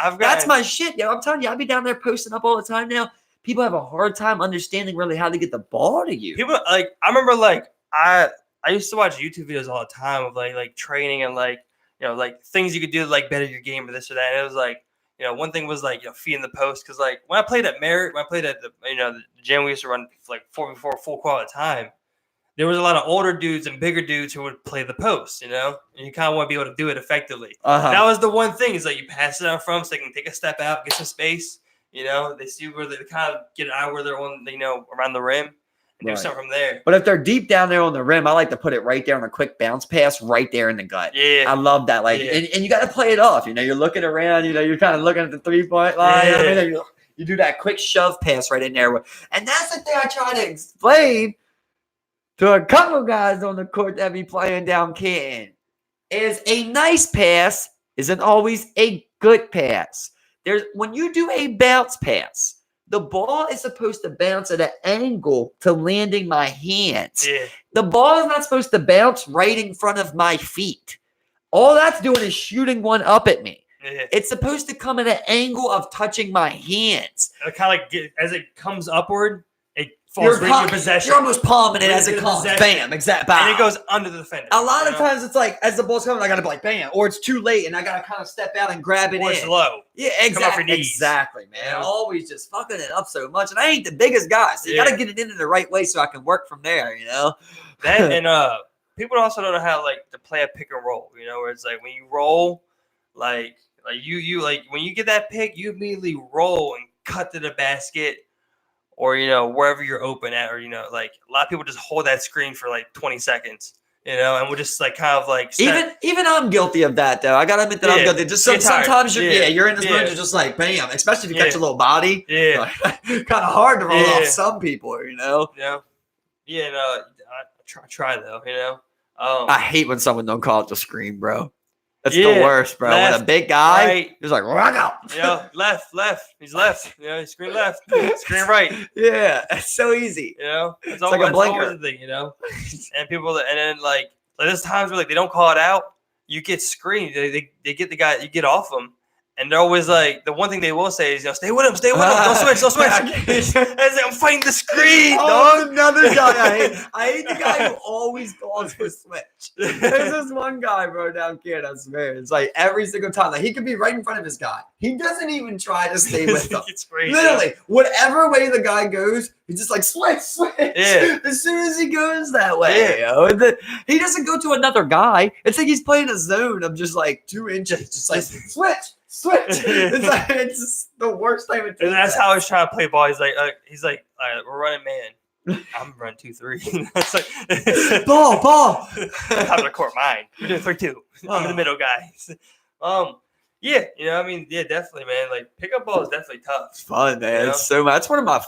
my shit, yo. I'm telling you, I'll be down there posting up all the time now. People have a hard time understanding really how to get the ball to you. People like I remember like I used to watch YouTube videos all the time of like training and like like things you could do to like better your game or this or that. And it was like one thing was like feeding the post because like when I played at Merritt, when I played at the gym we used to run like 4v4 full qual at a time. There was a lot of older dudes and bigger dudes who would play the post, and you kind of want to be able to do it effectively. That was the one thing is like you pass it out from so they can take a step out, get some space. They see where they kind of get out where they're on, around the rim and do something from there. But if they're deep down there on the rim, I like to put it right there on a quick bounce pass right there in the gut. Yeah. I love that. Like, and you got to play it off. You're looking around, you're kind of looking at the 3-point line. Yeah. I mean, you do that quick shove pass right in there. And that's the thing I try to explain to a couple guys on the court that be playing down Canton is a nice pass isn't always a good pass. When you do a bounce pass, the ball is supposed to bounce at an angle to landing my hands. Yeah. The ball is not supposed to bounce right in front of my feet. All that's doing is shooting one up at me. Yeah. It's supposed to come at an angle of touching my hands. It kind of like as it comes upward, it falls right in your possession. You're almost palming it Right as it into comes. possession. Bam, exactly. And it goes under the defender. A lot of times it's like as the ball's coming, I gotta be like bam, or it's too late and I gotta kind of step out and grab it Or in. it's low. Yeah, Come off your exactly. knees. Exactly, man. Yeah. Always just fucking it up so much, and I ain't the biggest guy, so you Yeah. gotta get it in the right way so I can work from there. You know. That and people also don't know how like to play a pick and roll. You know, where it's like when you roll, like you like when you get that pick, you immediately roll and cut to the basket. Or, wherever you're open at, or, like a lot of people just hold that screen for like 20 seconds, and we'll just like kind of like even I'm guilty of that though. I gotta admit that I'm guilty. Just sometimes you're in this mode, you're just like bam, especially if you catch a little body. Yeah. Kind of hard to roll off some people, Yeah. Yeah, no, I try though, I hate when someone don't call it the screen, bro. That's the worst, bro. Left, when a big guy, right. he's like, rock out. Left. He's left. He screen left. Screen right. Yeah, it's so easy. It's like a blinker. always the thing, And people, and then like there's times where like they don't call it out. You get screened. They get the guy. You get off them. And they're always like, the one thing they will say is, stay with him. Don't switch. It's like, I'm fighting the screen, dog. Another guy I hate the guy who always calls for switch. There's this one guy, bro, down here, I swear. It's like every single time. Like, he could be right in front of his guy. He doesn't even try to stay with them. It's crazy. Literally, whatever way the guy goes, he's just like, switch. Yeah. As soon as he goes that way, he doesn't go to another guy. It's like he's playing a zone of just like 2 inches. Just like, switch. It's just the worst time to do. And that's how I was trying to play ball. He's like, we're running man. I'm running 2-3. That's like ball. Top of the court, mine. We're doing 3-2. I'm the middle guy. Yeah, definitely, man. Like pickup ball is definitely tough. It's fun, man. It's so much. That's one of my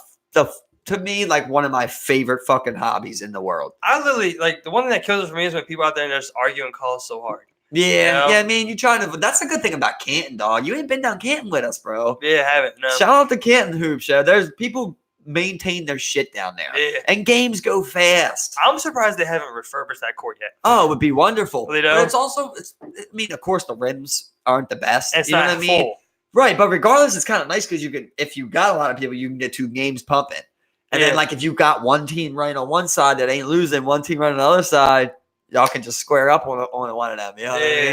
to me, like one of my favorite fucking hobbies in the world. I literally like the one thing that kills it for me is when people out there and just argue and call so hard. Yeah, I mean, you trying to. That's a good thing about Canton, dog. You ain't been down Canton with us, bro. Yeah, I haven't. No. Shout out to Canton Hoop Show. There's people maintain their shit down there, and games go fast. I'm surprised they haven't refurbished that court yet. Oh, it would be wonderful. But it's also, I mean, of course, the rims aren't the best. It's you know not what I mean? full. Right, but regardless, it's kind of nice because you can, if you got a lot of people, you can get 2 games pumping, and then like if you got one team running on one side that ain't losing, one team running on the other side. Y'all can just square up on one of them, what I mean?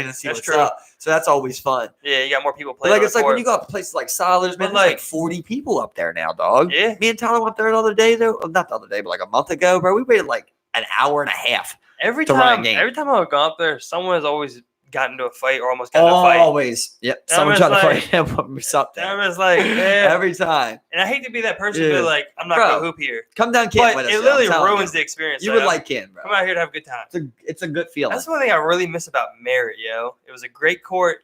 And see that's what's true. up. So that's always fun. Yeah, you got more people playing. Like it's like when you go up to places like Solers, man, there's like 40 people up there now, dog. Yeah. Me and Tyler went there the other day, though. Not the other day, but like a month ago, bro. We waited like an hour and a half. Every time I've gone up there, someone has always gotten into a fight or almost gotten into a fight. Always. Yep. Someone tried to fight him or something. I was like, every time. And I hate to be that person to be like, I'm not going to hoop here. Come down Canton with us. It literally ruins the experience. You would like Canton, bro. Come out here to have a good time. It's a good feeling. That's one thing I really miss about Merritt, yo. It was a great court,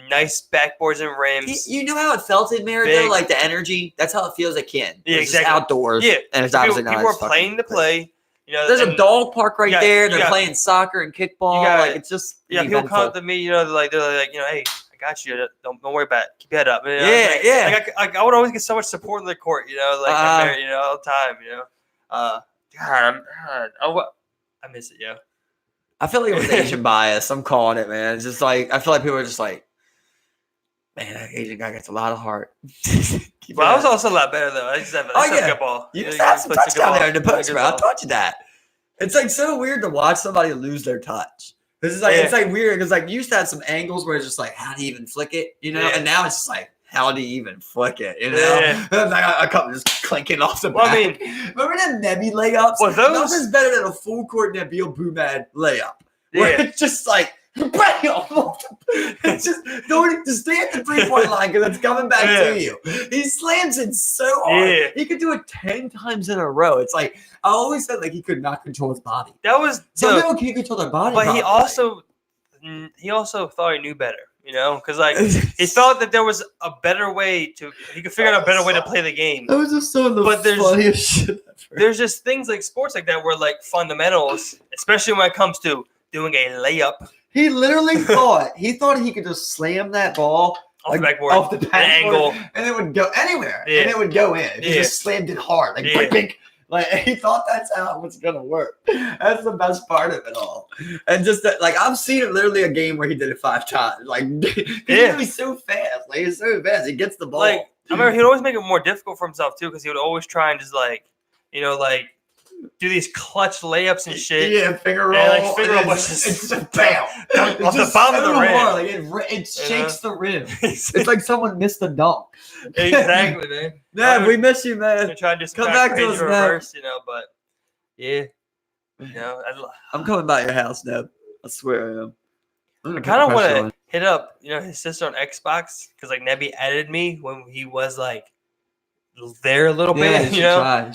nice backboards and rims. You know how it felt in Merritt, though? Like the energy? That's how it feels at Canton. Yeah, it's exactly. Just outdoors. Yeah. And it's obviously not. People are playing to play. There's a dog park right there. They're playing soccer and kickball. It's just people come up to me, they're like, hey, I got you. Don't worry about it. Keep your head up. I would always get so much support in the court, all the time, God, I miss it, yo. I feel like it was Asian bias. I'm calling it, man. It's just like I feel like people are just like, man, that Asian guy gets a lot of heart. Well, I was also a lot better though. I just have a good ball. You just have some touch down there in the post, bro. I taught you that. It's like so weird to watch somebody lose their touch. It's like weird because like you used to have some angles where it's just like how do you even flick it, and now it's just like how do you even flick it, I come just clinking off the back. I mean, remember them Nebby layups? Well, nothing's better than a full court Nabil Boumad layup. Where it's just like it's just don't just stay at the 3-point line because it's coming back to you. He slams it so hard. Yeah. He could do it 10 times in a row. It's like I always said, like he could not control his body. That was some people can't control their body, but he also thought he knew better. Because like he thought that there was a better way he could figure out a better way to play the game. That was just some of the funniest shit I've there's just things like sports like that where like fundamentals, especially when it comes to doing a layup He literally thought he could just slam that ball off the backboard, off the backboard, angle, and it would go anywhere, Yeah. and it would go in. He Yeah. just slammed it hard, like Yeah. bink, bink. Like he thought that's how it was gonna work. That's the best part of it all. And just that, like I've seen it literally a game where he did it 5 times. Like he's so fast. Like he's so fast. He gets the ball. Like I remember he'd always make it more difficult for himself too, because he would always try and just like, like do these clutch layups and shit. Yeah, finger roll. And, like, finger roll it's was just just bam. off It's the just bottom of the rim. hard. Like it shakes the rim. It's like someone missed a dunk. Exactly, man. Yeah, we miss you, I'm man. gonna try to just Come kind of back to crazy us, man. reverse, but yeah, I'm coming by your house, Neb. I swear I am. I kind of want to hit up, his sister on Xbox, because like Nebby added me when he was like there a little bit, You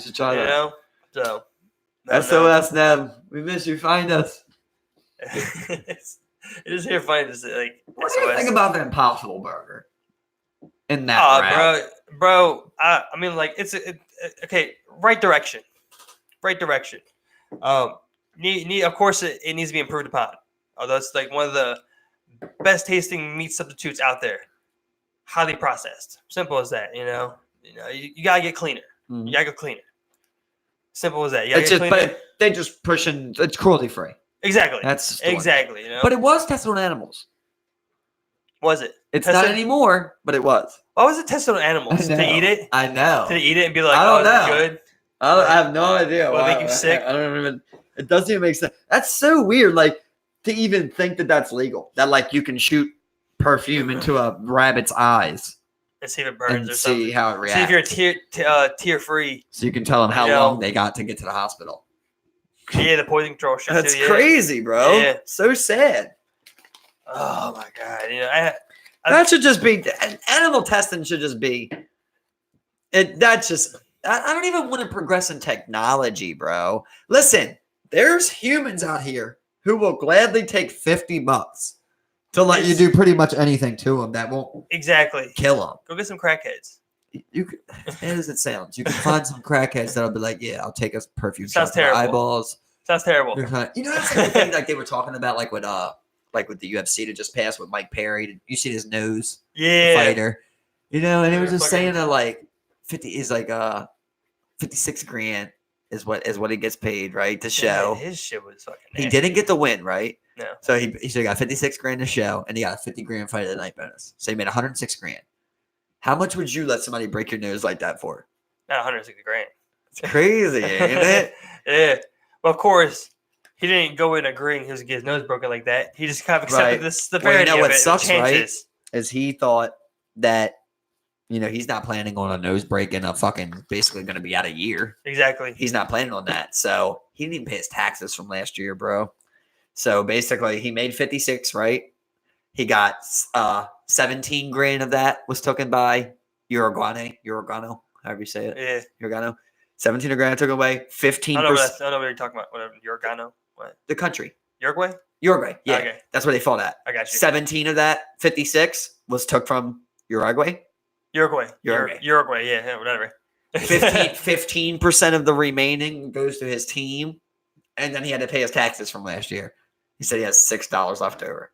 should try that. So SOS, Neb. We miss you. Find us. it is here funny to say like What do you SOS. think about the Impossible Burger? In that route? bro. I mean, like it's okay. Right direction. Of course, it needs to be improved upon. Although it's like one of the best tasting meat substitutes out there. Highly processed. Simple as that. You gotta get cleaner. Mhm. You gotta get cleaner. Simple as that. You It's gotta just, get cleaner. but they just pushing. It's cruelty free. Exactly. That's the story. exactly. But it was tested on animals. Was it? It's Tested? not anymore, but it was. Why was it tested on animals? I To know. eat it? I know. To eat it and be like, I don't oh, is it know. good? I have no idea. Will it why. make you sick? I don't even. It doesn't even make sense. That's so weird. Like to even think that that's legal. That like you can shoot perfume into a rabbit's eyes And see if it burns and or see something. how it reacts. See if you're tear free. So you can tell them how You know. long they got to get to the hospital. Yeah, the poison control shit. That's too, yeah. crazy, bro. Yeah. So sad. Oh my god. That should just be animal testing. Should just be it. That's just. I don't even want to progress in technology, bro. Listen, there's humans out here who will gladly take $50 to let you do pretty much anything to them that won't Exactly. kill them. Go get some crackheads. You could, as bad as it sounds, you can find some crackheads that'll be like, "Yeah, I'll take a perfume Sounds shot to the terrible. eyeballs." Sounds terrible. That's like the thing like they were talking about, like with the UFC that just passed with Mike Perry. You see his nose, the Yeah. fighter, and it was just Fucking- saying that like 56 grand is what he gets paid, right, to show. Yeah, his shit was fucking He nasty. didn't get the win, right? No. So he should have got 56 grand to show, and he got a 50 grand fight of the night bonus. So he made 106 grand. How much would you let somebody break your nose like that for? Not 160 grand. It's crazy, ain't it? Yeah. Well, of course, he didn't go in agreeing he was going to get his nose broken like that. He just kind of accepted Right. this Well, severity you know of what it. sucks, right? Chances. Is he thought that he's not planning on a nose break and a fucking basically going to be out a year. Exactly. He's not planning on that. So he didn't even pay his taxes from last year, bro. So basically he made 56, right? He got 17 grand of that was taken by Uruguano, however you say it. Yeah. Uruguano. 17 grand took away. 15%. I don't know what you're talking about. Whatever. Uruguano. What? The country. Uruguay? Uruguay. Yeah. Okay. That's where they fought at. I got you. 17 of that 56 was took from Uruguay. Uruguay. Uruguay. Uruguay. Yeah. Whatever. 15% of the remaining goes to his team. And then he had to pay his taxes from last year. He said he has $6 left over.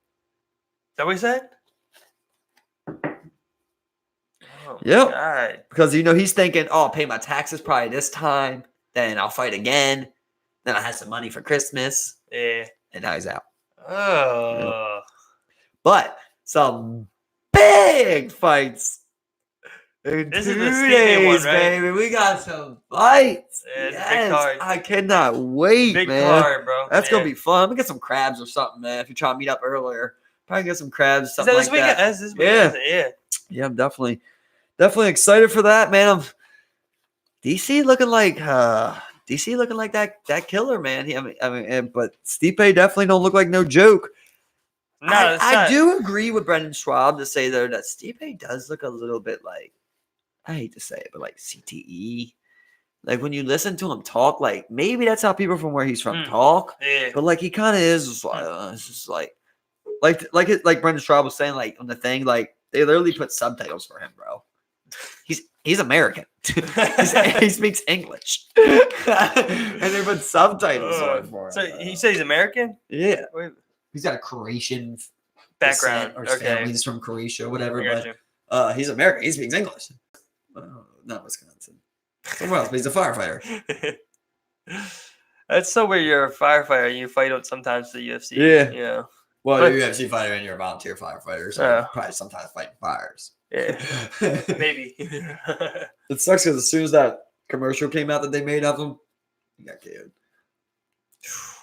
Is that what he said? Oh, Yep. God. Because, he's thinking, oh, I'll pay my taxes probably this time. Then I'll fight again. Then I'll have some money for Christmas. Yeah. And now he's out. Oh. But some big fights. In This 2 is the Stipe days, one, right? baby. We got some fights. Yeah, it's a big card. I cannot wait, Big man. card, bro. That's Yeah. gonna be fun. I'm gonna get some crabs or something, man. If you try to meet up earlier, probably get some crabs. Is Something that this like weekend? that. That's this weekend. Yeah. Yeah, I'm definitely excited for that, man. DC looking like that killer, man. But Stipe definitely don't look like no joke. No, I do agree with Brendan Schwab to say though that Stipe does look a little bit like, I hate to say it, but like CTE. Like when you listen to him talk, like maybe that's how people from where he's from talk. Yeah. But like he kind of is just like, it's just like Brendan Schwab was saying, like on the thing, like they literally put subtitles for him, bro. He's American. He speaks English, and they put subtitles on for him. So he said he's American. Yeah, Wait, he's got a Croatian background. descent, or his Okay, family's from Croatia, or whatever. I got you. But he's American. He speaks English. Not Wisconsin. Somewhere else, but he's a firefighter. That's so weird. You're a firefighter. You fight out sometimes the UFC. Yeah. Yeah. Well, But- you're a UFC fighter and you're a volunteer firefighter, so Yeah. you're probably sometimes fighting fires. Yeah. Maybe. It sucks because as soon as that commercial came out that they made of him, he got killed.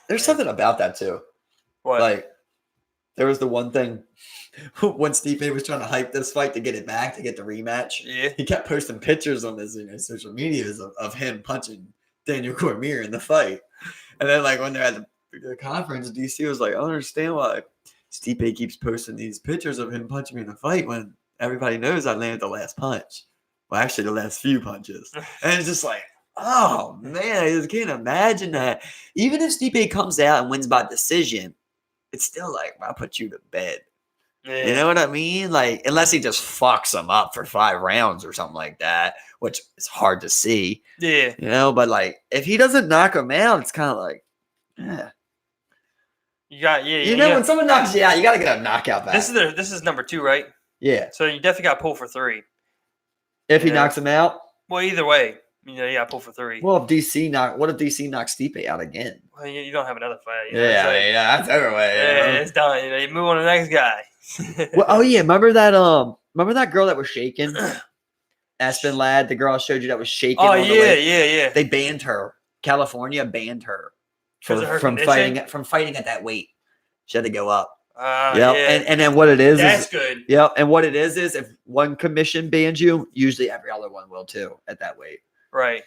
There's something about that too. What? Like, there was the one thing when Stipe was trying to hype this fight to get it back, to get the rematch. Yeah. He kept posting pictures on his social medias of him punching Daniel Cormier in the fight. And then, like, when they're at the conference, DC was like, I don't understand why Stipe keeps posting these pictures of him punching me in the fight when everybody knows I landed the last punch. Well, actually, the last few punches. And it's just like, oh, man, I just can't imagine that. Even if Stipe comes out and wins by decision, it's still like, I'll put you to bed. Yeah. You know what I mean? Like, unless he just fucks him up for 5 rounds or something like that, which is hard to see. Yeah. You know, but like, if he doesn't knock him out, it's kind of like, yeah. You got You know, when someone knocks you out, you got to get a knockout back. This is number 2, right? Yeah. So you definitely got to pull for 3. If he Yeah. knocks him out. Well, either way, you got to pull for 3. Well, what if DC knocks Stipe out again? Well, you don't have another fight. It's like, That's over with. yeah, it's done. You move on to the next guy. Well, oh yeah, remember that girl that was shaking? Aspen Ladd, the girl I showed you that was shaking. Oh on the yeah, way. yeah. They banned her. California banned her 'Cause of her from condition? fighting at that weight. She had to go up. Yeah. Yeah, and then what it is That's good. yep, and what it is if one commission bans you, usually every other one will too at that weight. Right.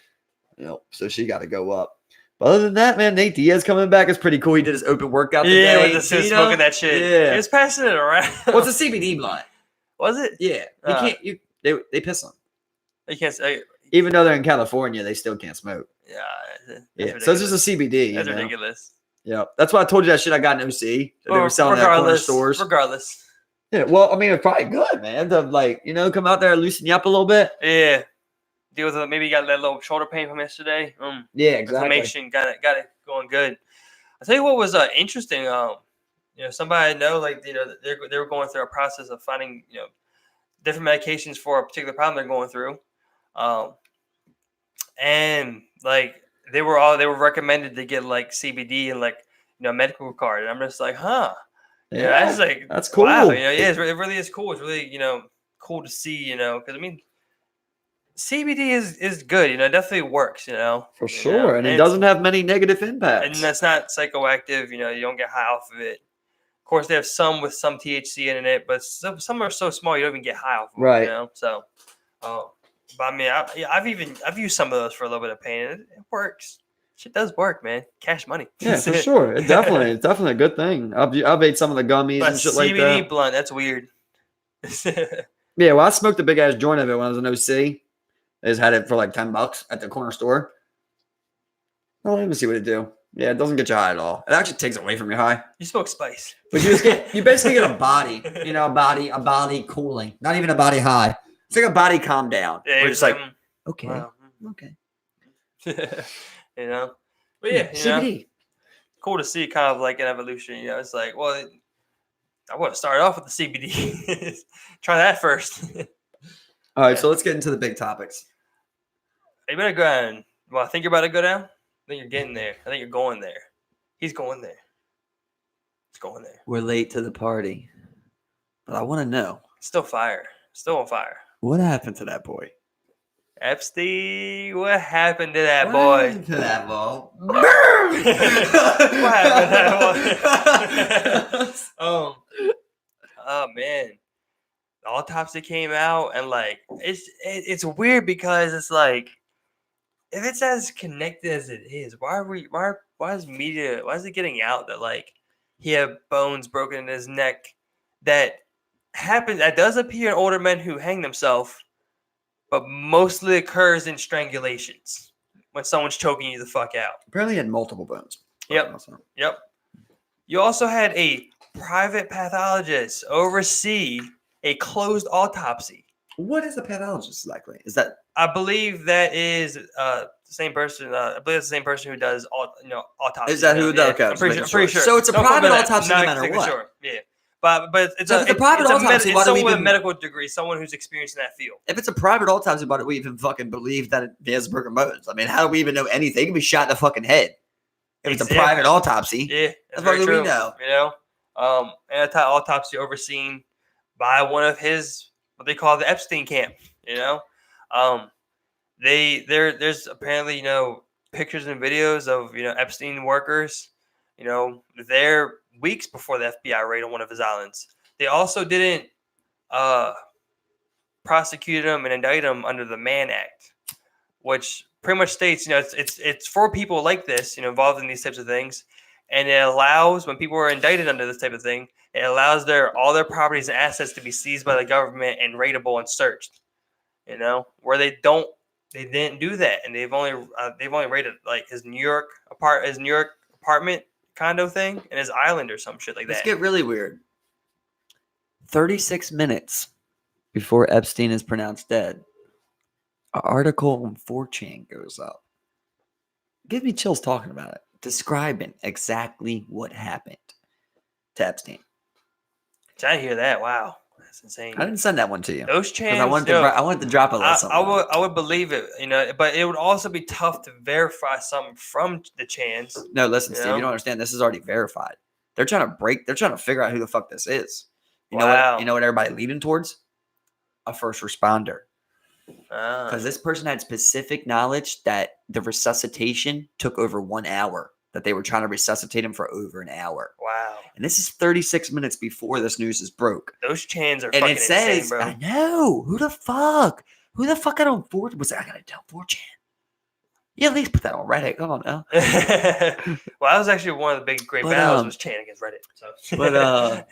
Yep. So she got to go up. But other than that, man, Nate Diaz coming back is pretty cool. He did his open workout Yeah, today. with the smoking that shit. Yeah. He was passing it around. What's a CBD blunt? Was it? Yeah, they piss on. You can't say. Even though they're in California, they still can't smoke. Yeah. That's Yeah, so it's just a CBD. That's you know? ridiculous. Yeah, that's why I told you that shit I got in OC. They were selling that at corner stores. Regardless. Yeah, well, I mean, it's probably good, man. To come out there and loosen you up a little bit. Yeah. Deal with it. Maybe you got that little shoulder pain from yesterday. Yeah, exactly. Inflammation got it going good. I tell you what was interesting. Somebody I know, they were going through a process of finding different medications for a particular problem they're going through, and like they were recommended to get like CBD and medical card, and I'm just like, huh. Yeah, that's like that's cool. Wow, it really is cool. It's really cool to see, because I mean, CBD is good. It definitely works. For sure, and it doesn't have many negative impacts. And that's not psychoactive. You don't get high off of it. Of course, they have some with some THC in it, but some are so small you don't even get high off of right. them. So, but I mean, I've used some of those for a little bit of pain, and it works. Shit does work, man. Cash money. Yeah, for sure. It's definitely a good thing. I've ate some of the gummies But and shit like that. CBD blunt, that's weird. Yeah, well, I smoked a big ass joint of it when I was in OC. I just had it for like $10 at the corner store. Oh, let me see what it do. Yeah, it doesn't get you high at all. It actually takes away from your high. You smoke spice. But you basically get a body, a body cooling. Not even a body high. It's like a body calm down. Yeah, We're just like, okay, wow. okay. But yeah, CBD. Cool to see kind of like an evolution. It's like, well, I want to start off with the CBD. Try that first. All right, so let's get into the big topics. You better go down. Well, I think you're about to go down. I think you're getting there. I think you're going there. He's going there. He's going there. We're late to the party, but I want to know. Still fire. Still on fire. What happened to that boy? Epstein, what happened to that What boy? happened to that boy? What happened to that boy? Oh man, the autopsy came out, and like it's weird because it's like if it's as connected as it is, why is media? Why is it getting out that like he had bones broken in his neck? That happens. That does appear in older men who hang themselves. But mostly occurs in strangulations when someone's choking you the fuck out. Apparently, he had multiple bones. Yep. You also had a private pathologist oversee a closed autopsy. What is a pathologist exactly? Is that I believe that is the same person. I believe it's the same person who does all autopsies. is that who? Yeah, Okay, I'm pretty sure. I'm pretty sure. So it's a Don't quote me private on that. autopsy, I'm no not matter exactly what. sure. Yeah, but it's So if it's a private autopsy, why it's do we someone with a even- medical degree, someone who's experienced in that field. If it's a private autopsy, why do we even fucking believe that he has broken bones? I mean, how do we even know anything? He can be shot in the fucking head. If it's a private autopsy, Yeah, that's very what true. we know. You know, and autopsy overseen by one of his what they call the Epstein camp. You know, there's apparently pictures and videos of Epstein workers. There weeks before the FBI raid on one of his islands. They also didn't prosecute him and indict him under the Mann Act, which pretty much states, it's for people like this, involved in these types of things, and it allows when people are indicted under this type of thing, it allows all their properties and assets to be seized by the government and raidable and searched. Where they didn't do that, and they've only raided like his New York apartment condo thing and his island or some shit like Let's that. get really weird. 36 minutes before Epstein is pronounced dead, an article on 4chan goes up. Give me chills talking about it, describing exactly what happened to Epstein. Did I hear that? Wow, that's insane. I didn't send that one to you. Those chans, I wanted to drop a little I would believe it, but it would also be tough to verify something from the chans. No, listen, Steve, you don't understand. This is already verified. They're trying to figure out who the fuck this is. You know what everybody leading towards? A first responder. Because this person had specific knowledge that the resuscitation took over 1 hour, that they were trying to resuscitate him for over an hour. Wow. And this is 36 minutes before this news is broke. Those chans are and fucking it says, insane, bro. I know. Who the fuck got on 4chan? Was I gotta tell 4chan? Yeah, at least put that on Reddit. Come on now. Well, that was actually one of the great battles was Chan against Reddit. So. But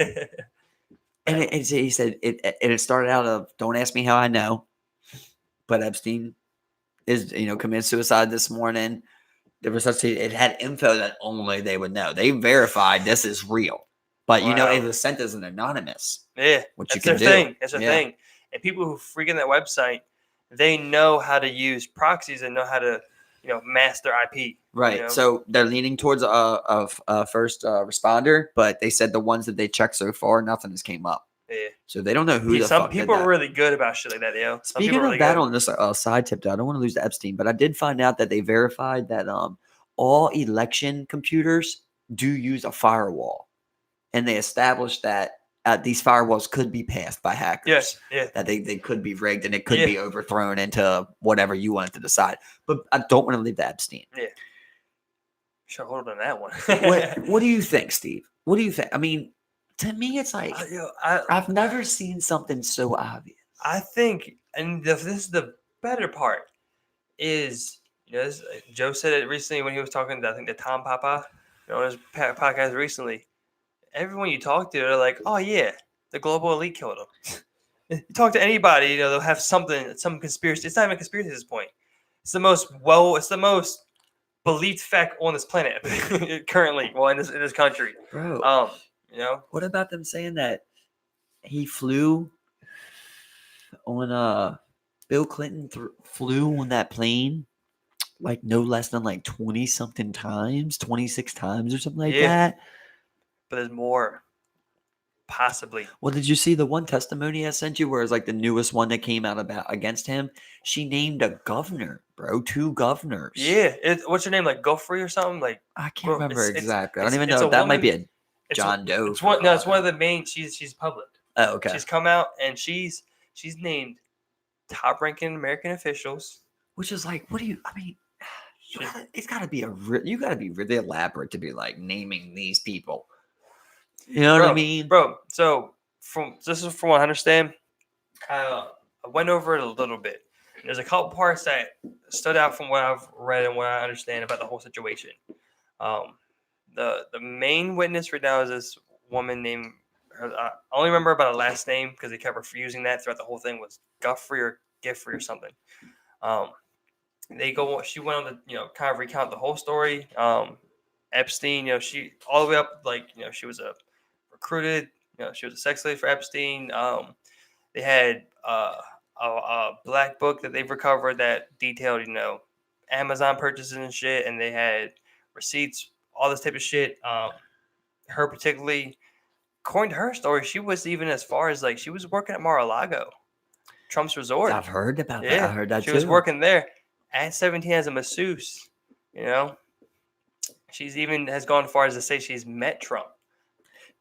and he said it started out of don't ask me how I know, but Epstein is committed suicide this morning. It had info that only they would know. They verified this is real, but it was sent as an anonymous. Yeah, which that's you can their do. thing. That's their thing. And people who freak in that website, they know how to use proxies and know how to mask their IP. Right. So they're leaning towards a first responder, but they said the ones that they checked so far, nothing has came up. Yeah. So they don't know who the some fuck people did that. are really good about shit like that, yo. Speaking of that, on this side tip, though, I don't want to lose to Epstein, but I did find out that they verified that all election computers do use a firewall, and they established that these firewalls could be passed by hackers. Yes, yeah. That they could be rigged and it could be overthrown into whatever you wanted to decide. But I don't want to leave the Epstein. Yeah. Should hold on that one. What do you think, Steve? What do you think? I mean, to me, it's like I've never seen something so obvious. I think, and this is the better part, is Joe said it recently when he was talking to, I think, the Tom Papa on his podcast recently. Everyone you talk to, they're like, oh yeah, the global elite killed him. You talk to anybody, they'll have some conspiracy. It's not even a conspiracy at this point. It's the most believed fact on this planet currently. Well, in this country, bro. What about them saying that he flew on Bill Clinton flew on that plane like no less than like 20-something times, 26 times or something like that? But there's more. Possibly. Well, did you see the one testimony I sent you where it's like the newest one that came out against him? She named a governor, bro, 2 governors. Yeah. What's her name? Like Guthrie or something? Like I can't remember exactly. I don't even know if that might be a John Doe. It's one of the main. She's public. Oh, okay. She's come out and she's named top-ranking American officials. Which is like, what do you? I mean, it's got to be you got to be really elaborate to be like naming these people. You know what I mean, bro? So this is from what I understand. I went over it a little bit. There's a couple parts that stood out from what I've read and what I understand about the whole situation. The main witness right now is this woman named. I only remember about her last name because they kept refusing that throughout the whole thing. Was Guthrie or Giffrey or something. She went on to kind of recount the whole story. Epstein, she all the way up she was recruited. She was a sex slave for Epstein. They had a black book that they've recovered that detailed, Amazon purchases and shit, and they had receipts, all this type of shit. Her particularly, according to her story, she was even as far as like she was working at Mar-a-Lago, Trump's resort. I've heard about that. Yeah, I heard that she too. was working there at 17 as a masseuse. She's even has gone as far as to say she's met Trump.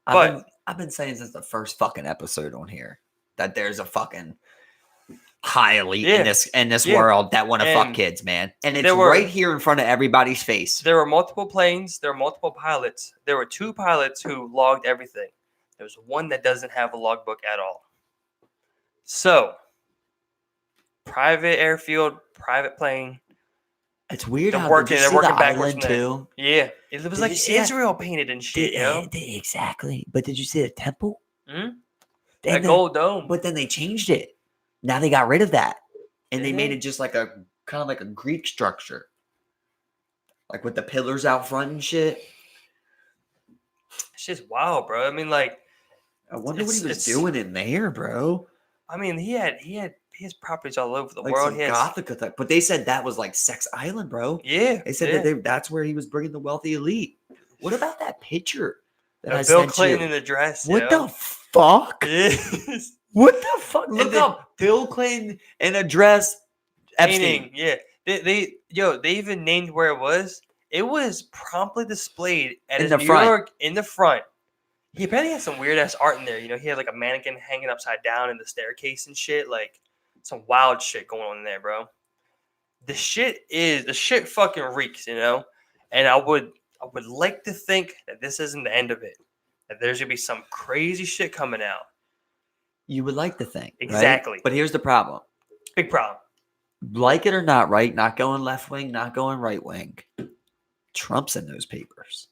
But I've been saying since the first fucking episode on here that there's a fucking high elite in this world that want to fuck kids, man. And it's right here in front of everybody's face. There were multiple planes. There were multiple pilots. There were 2 pilots who logged everything. There's one that doesn't have a logbook at all. So, private airfield, private plane. It's weird They're how working. They're working the backwards island from there. too. Yeah, it was like Israel painted and shit. Exactly. But did you see the temple? That gold dome. But then they changed it. Now they got rid of that, and they made it just like a kind of like a Greek structure, like with the pillars out front and shit. It's just wild, bro. I mean, like, I wonder what he was doing in there, bro. I mean, he has properties all over the like world. Some Gothica type, but they said that was like Sex Island, bro. Yeah, they said that that's where he was bringing the wealthy elite. What about that picture that I Bill sent Clinton you? in a dress? What the fuck? Yes. What the fuck? Look up Bill Clinton in a dress. Epstein. Yeah, they even named where it was. It was promptly displayed at his New York in the front. He apparently had some weird ass art in there. He had like a mannequin hanging upside down in the staircase and shit. Like some wild shit going on in there, bro. The shit fucking reeks, And I would like to think that this isn't the end of it. That there's gonna be some crazy shit coming out. You would like to think. Exactly. Right? But here's the problem. Big problem. Like it or not, right? Not going left wing, not going right wing. Trump's in those papers.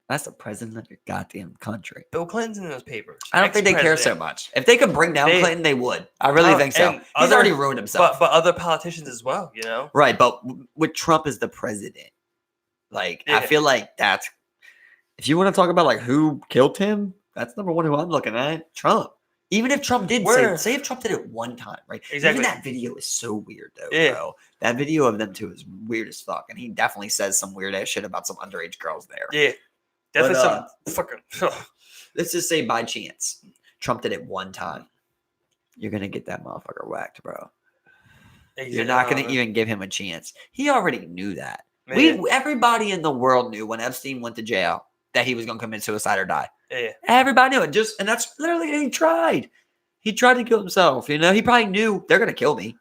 That's the president of your goddamn country. Bill Clinton's in those papers. I don't think they care so much. If they could bring down Clinton, they would. I really think so. He's already ruined himself. But other politicians as well, Right, but with Trump as the president, I feel like that's... If you want to talk about like who killed him, that's number one who I'm looking at. Trump. Even if Trump did say if Trump did it one time, right? Exactly. Even that video is so weird though, bro. That video of them two is weird as fuck. And he definitely says some weird ass shit about some underage girls there. Yeah. Definitely some fucking let's just say by chance, Trump did it one time. You're gonna get that motherfucker whacked, bro. Exactly. You're not gonna even give him a chance. He already knew that. Everybody in the world knew when Epstein went to jail that he was gonna commit suicide or die. Yeah. Everybody knew it. And that's literally what he tried. He tried to kill himself. He probably knew they're gonna kill me.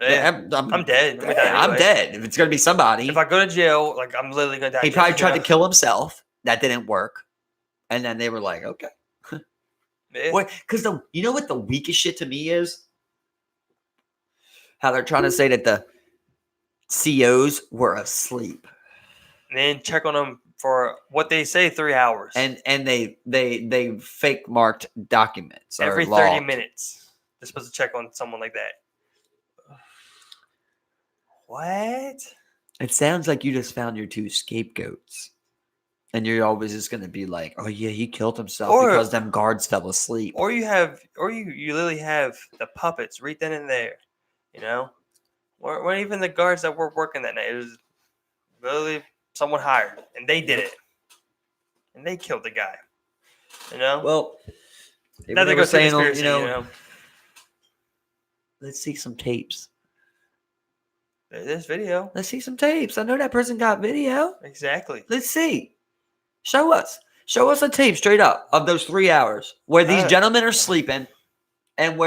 Yeah. I'm dead. I'm dead. If it's gonna be somebody. If I go to jail, like I'm literally gonna die. He probably tried to kill himself. That didn't work. And then they were like, okay. Because you know what the weakest shit to me is? How they're trying to say that the COs were asleep. And then check on them for what they say 3 hours. And they fake marked documents. Every 30 minutes. They're supposed to check on someone like that. What? It sounds like you just found your 2 scapegoats. And you're always just gonna be like, oh yeah, he killed himself because them guards fell asleep. Or you literally have the puppets right then and there, Or even the guards that were working that night. It was literally someone hired, and they did it, and they killed the guy. Well, now they go saying, let's see some tapes. This video. Let's see some tapes. I know that person got video. Exactly. Let's see. Show us a tape straight up of those 3 hours where these gentlemen are sleeping and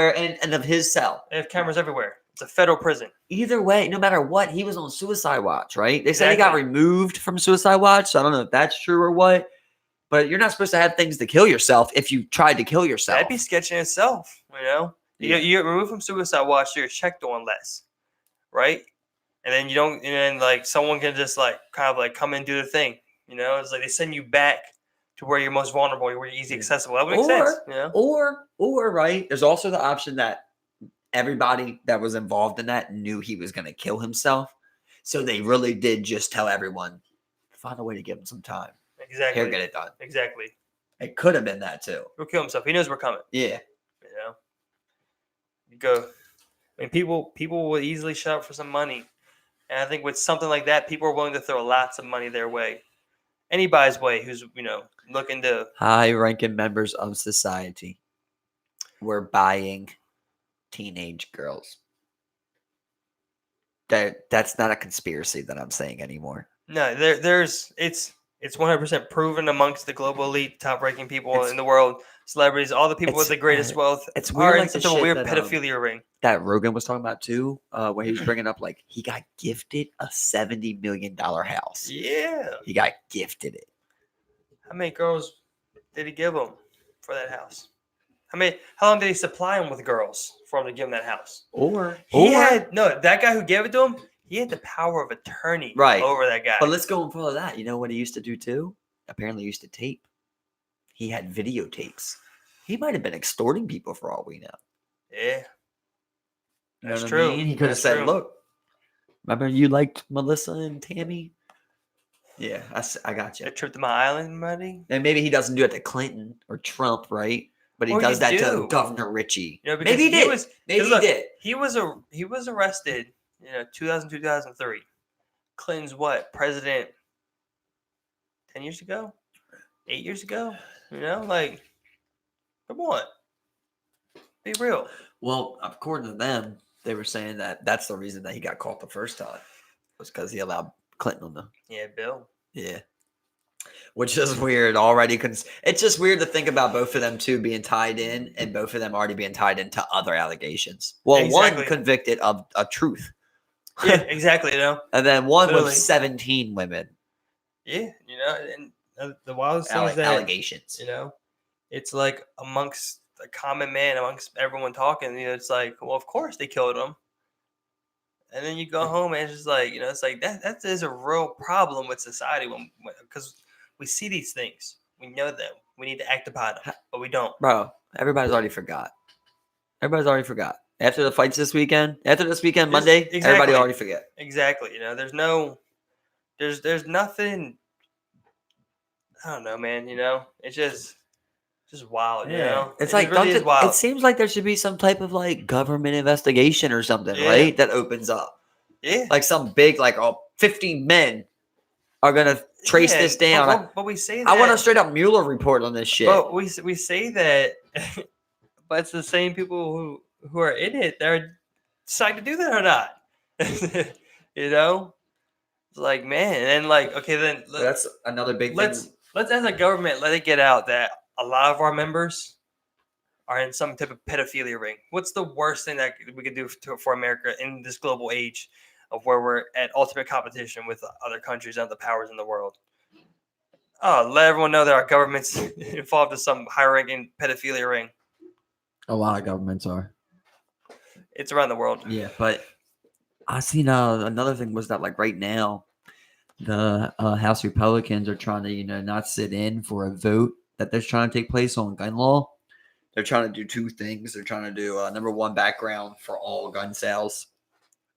of his cell. They have cameras everywhere. It's a federal prison. Either way, no matter what, he was on suicide watch, right? They said he got removed from suicide watch. So I don't know if that's true or what, but you're not supposed to have things to kill yourself if you tried to kill yourself. That'd be sketchy in itself, Yeah. You get removed from suicide watch, so you're checked on less, right? And then you don't, and then like someone can just like kind of like come and do the thing. It's like they send you back to where you're most vulnerable, where you're easy accessible. That would make sense. Or right. There's also the option that everybody that was involved in that knew he was going to kill himself. So they really did just tell everyone, find a way to give him some time. Exactly. Here, get it done. Exactly. It could have been that too. He'll kill himself. He knows we're coming. Yeah. You go. I mean, people will easily shut up for some money, and I think with something like that, people are willing to throw lots of money their way, anybody's way who's looking to. High-ranking members of society were buying teenage girls. That's not a conspiracy that I'm saying anymore. No, it's 100% proven amongst the global elite, top-ranking people in the world, celebrities, all the people with the greatest wealth. It's are weird, in like the such a shit weird that, pedophilia ring. that Rogan was talking about too, where he was bringing up like he got gifted a $70 million house. Yeah. He got gifted it. How many girls did he give him for that house? How long did he supply him with girls for him to give him that house? That guy who gave it to him, he had the power of attorney over that guy. But let's go and follow that. You know what he used to do too? Apparently he used to tape. He had videotapes. He might have been extorting people for all we know. Yeah. That's true. He could have said, look, remember you liked Melissa and Tammy? Yeah, I got you. A trip to my island, buddy. And maybe he doesn't do it to Clinton or Trump, right? But he does that to Governor Richie. Maybe he did. Maybe he did. He was arrested, 2003. Clinton's what? President 10 years ago? 8 years ago? Come on. Be real. Well, according to them, they were saying that that's the reason that he got caught the first time. Was because he allowed Clinton on them. Yeah, Bill. Yeah. Which is weird already, because it's just weird to think about both of them too being tied in, and both of them already being tied into other allegations. Well, one convicted of a truth. Yeah, exactly. And then one with 17 women. Yeah, and the wildest thing is that allegations. It's like amongst the common man, amongst everyone talking. It's like, well, of course they killed him. And then you go home and it's just like, it's like that is a real problem with society because we see these things. We know them. We need to act upon them, but we don't. Bro, everybody's already forgot. After the fights this weekend, Monday, everybody already forget. Exactly. There's nothing. I don't know, man. It's just wild. It's like really it seems like there should be some type of like government investigation or something, right? That opens up. Yeah. Like some big 15 men are gonna trace this down. But we say that I want a straight up Mueller report on this shit. But we say that, but it's the same people who are in it. They're deciding to do that or not. It's like, man, and then okay, then that's another big thing. Let's as a government let it get out that a lot of our members are in some type of pedophilia ring. What's the worst thing that we could do for America in this global age of where we're at ultimate competition with other countries and other powers in the world? Oh, let everyone know that our government's involved in some high-ranking pedophilia ring. A lot of governments are. It's around the world. Yeah, but I seen another thing was that right now, the House Republicans are trying to not sit in for a vote that they're trying to take place on gun law. They're trying to do two things. They're trying to do number one, background for all gun sales.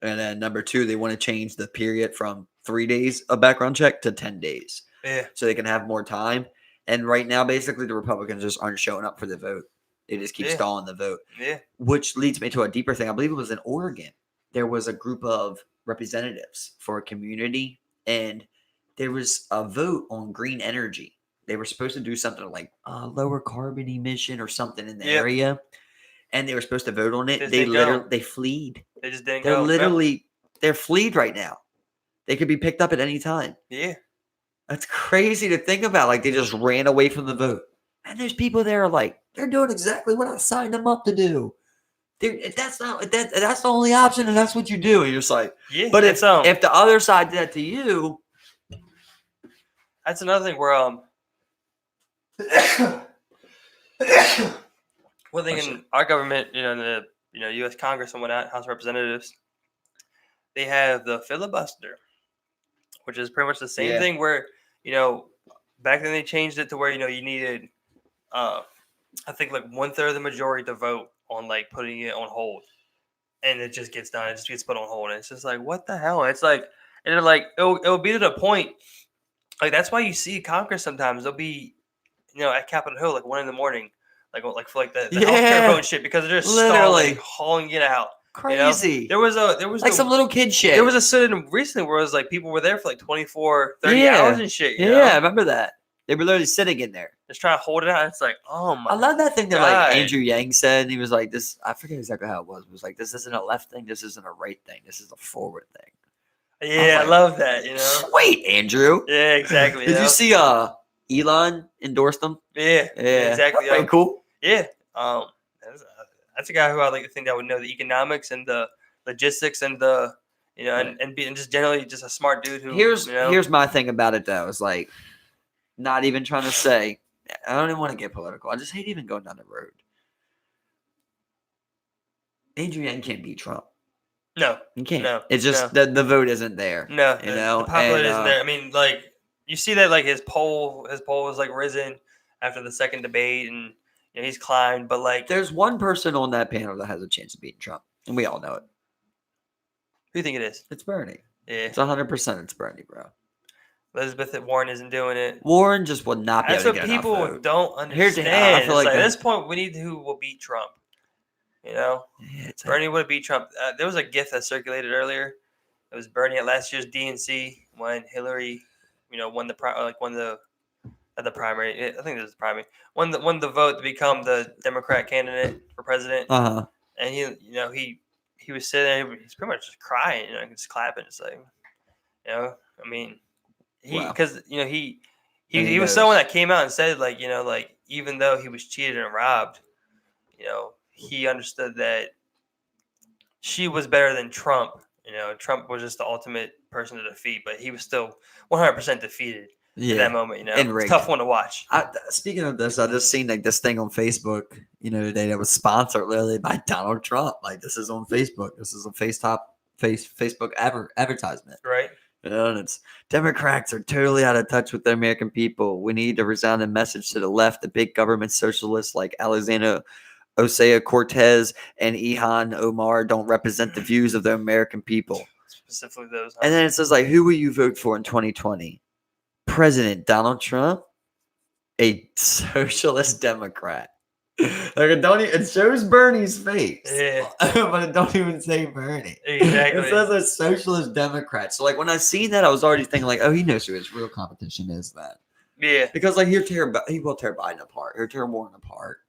And then number two, they want to change the period from 3 days of background check to 10 days. Yeah. So they can have more time. And right now, basically, the Republicans just aren't showing up for the vote. They just keep stalling the vote. Yeah. Which leads me to a deeper thing. I believe it was in Oregon. There was a group of representatives for a community, and there was a vote on green energy. They were supposed to do something like lower carbon emission or something in the area, and they were supposed to vote on it. They fleed. They just didn't go. They're fleed right now. They could be picked up at any time. Yeah. That's crazy to think about. They just ran away from the vote. And there's people there they're doing exactly what I signed them up to do. That's the only option, and that's what you do. And you're just like, but if the other side did that to you, that's another thing where one thing in our government, in the U.S. Congress and whatnot, House of Representatives, they have the filibuster, which is pretty much the same thing where back then they changed it to where you needed I think 1/3 of the majority to vote on putting it on hold, and it just gets done. It just gets put on hold, and it's just what the hell? It's and they're it'll be to the point. That's why you see Congress sometimes they'll be at Capitol Hill 1 a.m, for the healthcare vote and shit, because they're just literally hauling it out. Crazy. There was like some little kid shit. There was a sudden recently where it was like people were there for like 24, 30 Yeah. hours and shit. You Yeah, know? I remember that. They were literally sitting in there. Just trying to hold it out. It's like, oh my I love that thing that God. like Andrew Yang said. He was like, "This." I forget exactly how it was. It was like, "This isn't a left thing. This isn't a right thing. This is a forward thing." Yeah, like, I love that. You know. Sweet, Andrew. Yeah, exactly. Did you see? Elon endorsed him. Yeah. Exactly. Pretty cool. Yeah. That's a guy who I like to think that would know the economics and the logistics and the and being just generally just a smart dude who here's my thing about it though. It's like not even trying to say I don't even want to get political. I just hate even going down the road. Andrew Yang can't beat Trump. No. He can't. No. It's just the vote isn't there. No. You know, the popularity isn't there. I mean, like you see that like his poll was like risen after the second debate and he's climbed, but like there's one person on that panel that has a chance of beating Trump, and we all know it. Who do you think it is? It's Bernie. Yeah. It's 100%. It's Bernie, bro. Elizabeth Warren isn't doing it. Warren just would not be That's able to what get people enough vote. don't understand. I feel like at this point, we need who will beat Trump. You know, Bernie would have beat Trump. There was a GIF that circulated earlier. It was Bernie at last year's DNC when Hillary, won the primary. I think it was the primary. Won the vote to become the Democrat candidate for president. And he was sitting there. He's pretty much just crying. Just clapping. It's like, I mean, because he was someone that came out and said like even though he was cheated and robbed, he understood that she was better than Trump. Trump was just the ultimate person to defeat, but he was still 100% defeated at that moment. It's a tough one to watch. Speaking of this, I just seen like this thing on Facebook, today that was sponsored literally by Donald Trump. Like this is on Facebook. This is a Facebook advertisement. Right. And it's Democrats are totally out of touch with the American people. We need to resound a message to the left. The big government socialists like Alexander Ocasio-Cortez and Ilhan Omar don't represent the views of the American people. Specifically those. And then it says like, who will you vote for in 2020? President Donald Trump, a socialist Democrat. Like it shows Bernie's face, but it don't even say Bernie. Exactly. It says a socialist Democrat. So like when I seen that, I was already thinking like, oh, he knows who his real competition is. Then because like he will tear Biden apart. He'll tear Warren apart.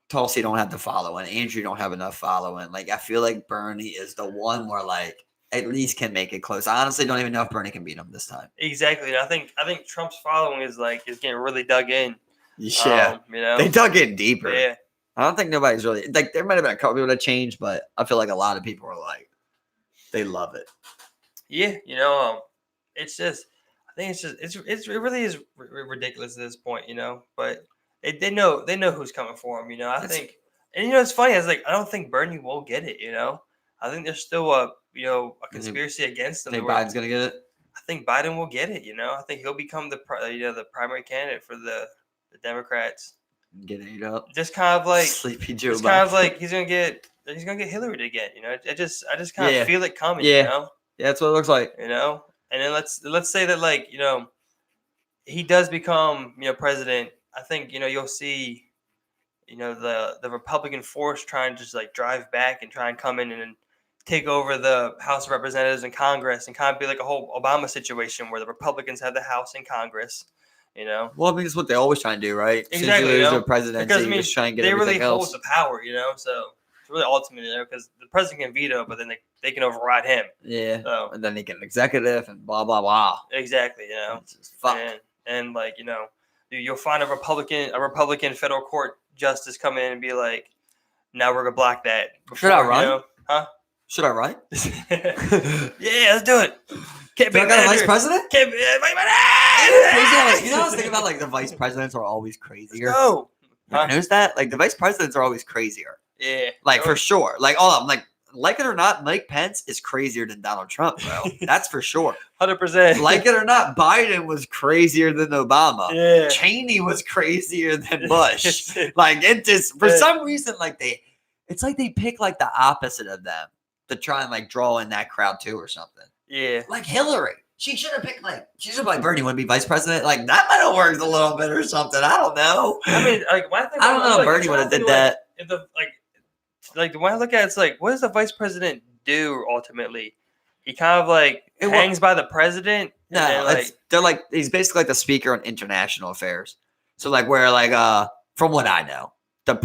Tulsi don't have the following. Andrew don't have enough following. Like I feel like Bernie is the one where like at least can make it close. I honestly don't even know if Bernie can beat him this time. Exactly. I think Trump's following is getting really dug in. Yeah, they dug in deeper. Yeah, I don't think nobody's really like. There might have been a couple people that changed, but I feel like a lot of people are like, they love it. Yeah, it's just. I think it really is ridiculous at this point, But they know who's coming for him, I think, and it's funny. It's like I don't think Bernie will get it, I think there's still a conspiracy against him. Think Biden's gonna get it? I think Biden will get it. I think he'll become the primary candidate for the Democrats. Get ate up. Just kind of like Sleepy Joe. It's kind of like he's gonna get Hillary again. I just kind of feel it coming. Yeah, that's what it looks like. And then let's say that he does become president. I think you'll see the Republican force trying to just drive back and try and come in and take over the House of Representatives and Congress and kind of be like a whole Obama situation where the Republicans have the House and Congress. Well, I mean, it's what they always try and do, right? Exactly. The presidency, because just try and get they everything really else. hold the power, so it's really ultimately there because the president can veto, but then they can override him. Yeah. So, and then they get an executive and blah blah blah. Exactly. It's just fuck. And you'll find a Republican federal court justice come in and be like, now we're gonna block that. Should I run? Huh? Should I run? Yeah, let's do it. Can't be a vice president? Can't be vice president. I was thinking about the vice presidents are always crazier. No. You notice that? Like the vice presidents are always crazier. Yeah. For sure. All of them. Like it or not, Mike Pence is crazier than Donald Trump, bro. That's for sure. 100%. Like it or not, Biden was crazier than Obama. Yeah. Cheney was crazier than Bush. It just for some reason, it's like they pick the opposite of them to try and draw in that crowd too or something. Yeah. Like Hillary. She should have picked Bernie would be vice president. That might have worked a little bit or something. I don't know. I mean, I don't know if Bernie would have did that. If the like when I look at it, it's like, what does the vice president do ultimately? He kind of like hangs by the president. No, and then, they're like he's basically like the speaker on international affairs. So like where like from what I know, the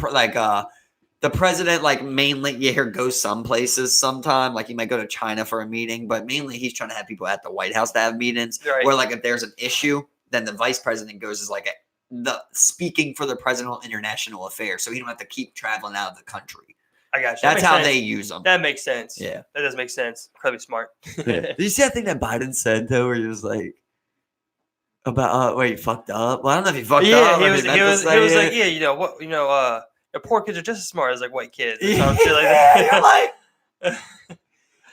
president like mainly you hear goes some places sometime, like he might go to China for a meeting, but mainly he's trying to have people at the White House to have meetings. Right. Where like if there's an issue, then the vice president goes as like the speaking for the president on international affairs, so he don't have to keep traveling out of the country. I got you. That's how they use them. That makes sense. Yeah, that does make sense. Probably smart. Did you see that thing that Biden said though, where he was like about where he fucked up? Well, I don't know if he fucked up. Yeah, he was like, yeah, you know what, the poor kids are just as smart as like white kids. Or some shit like that. You're like,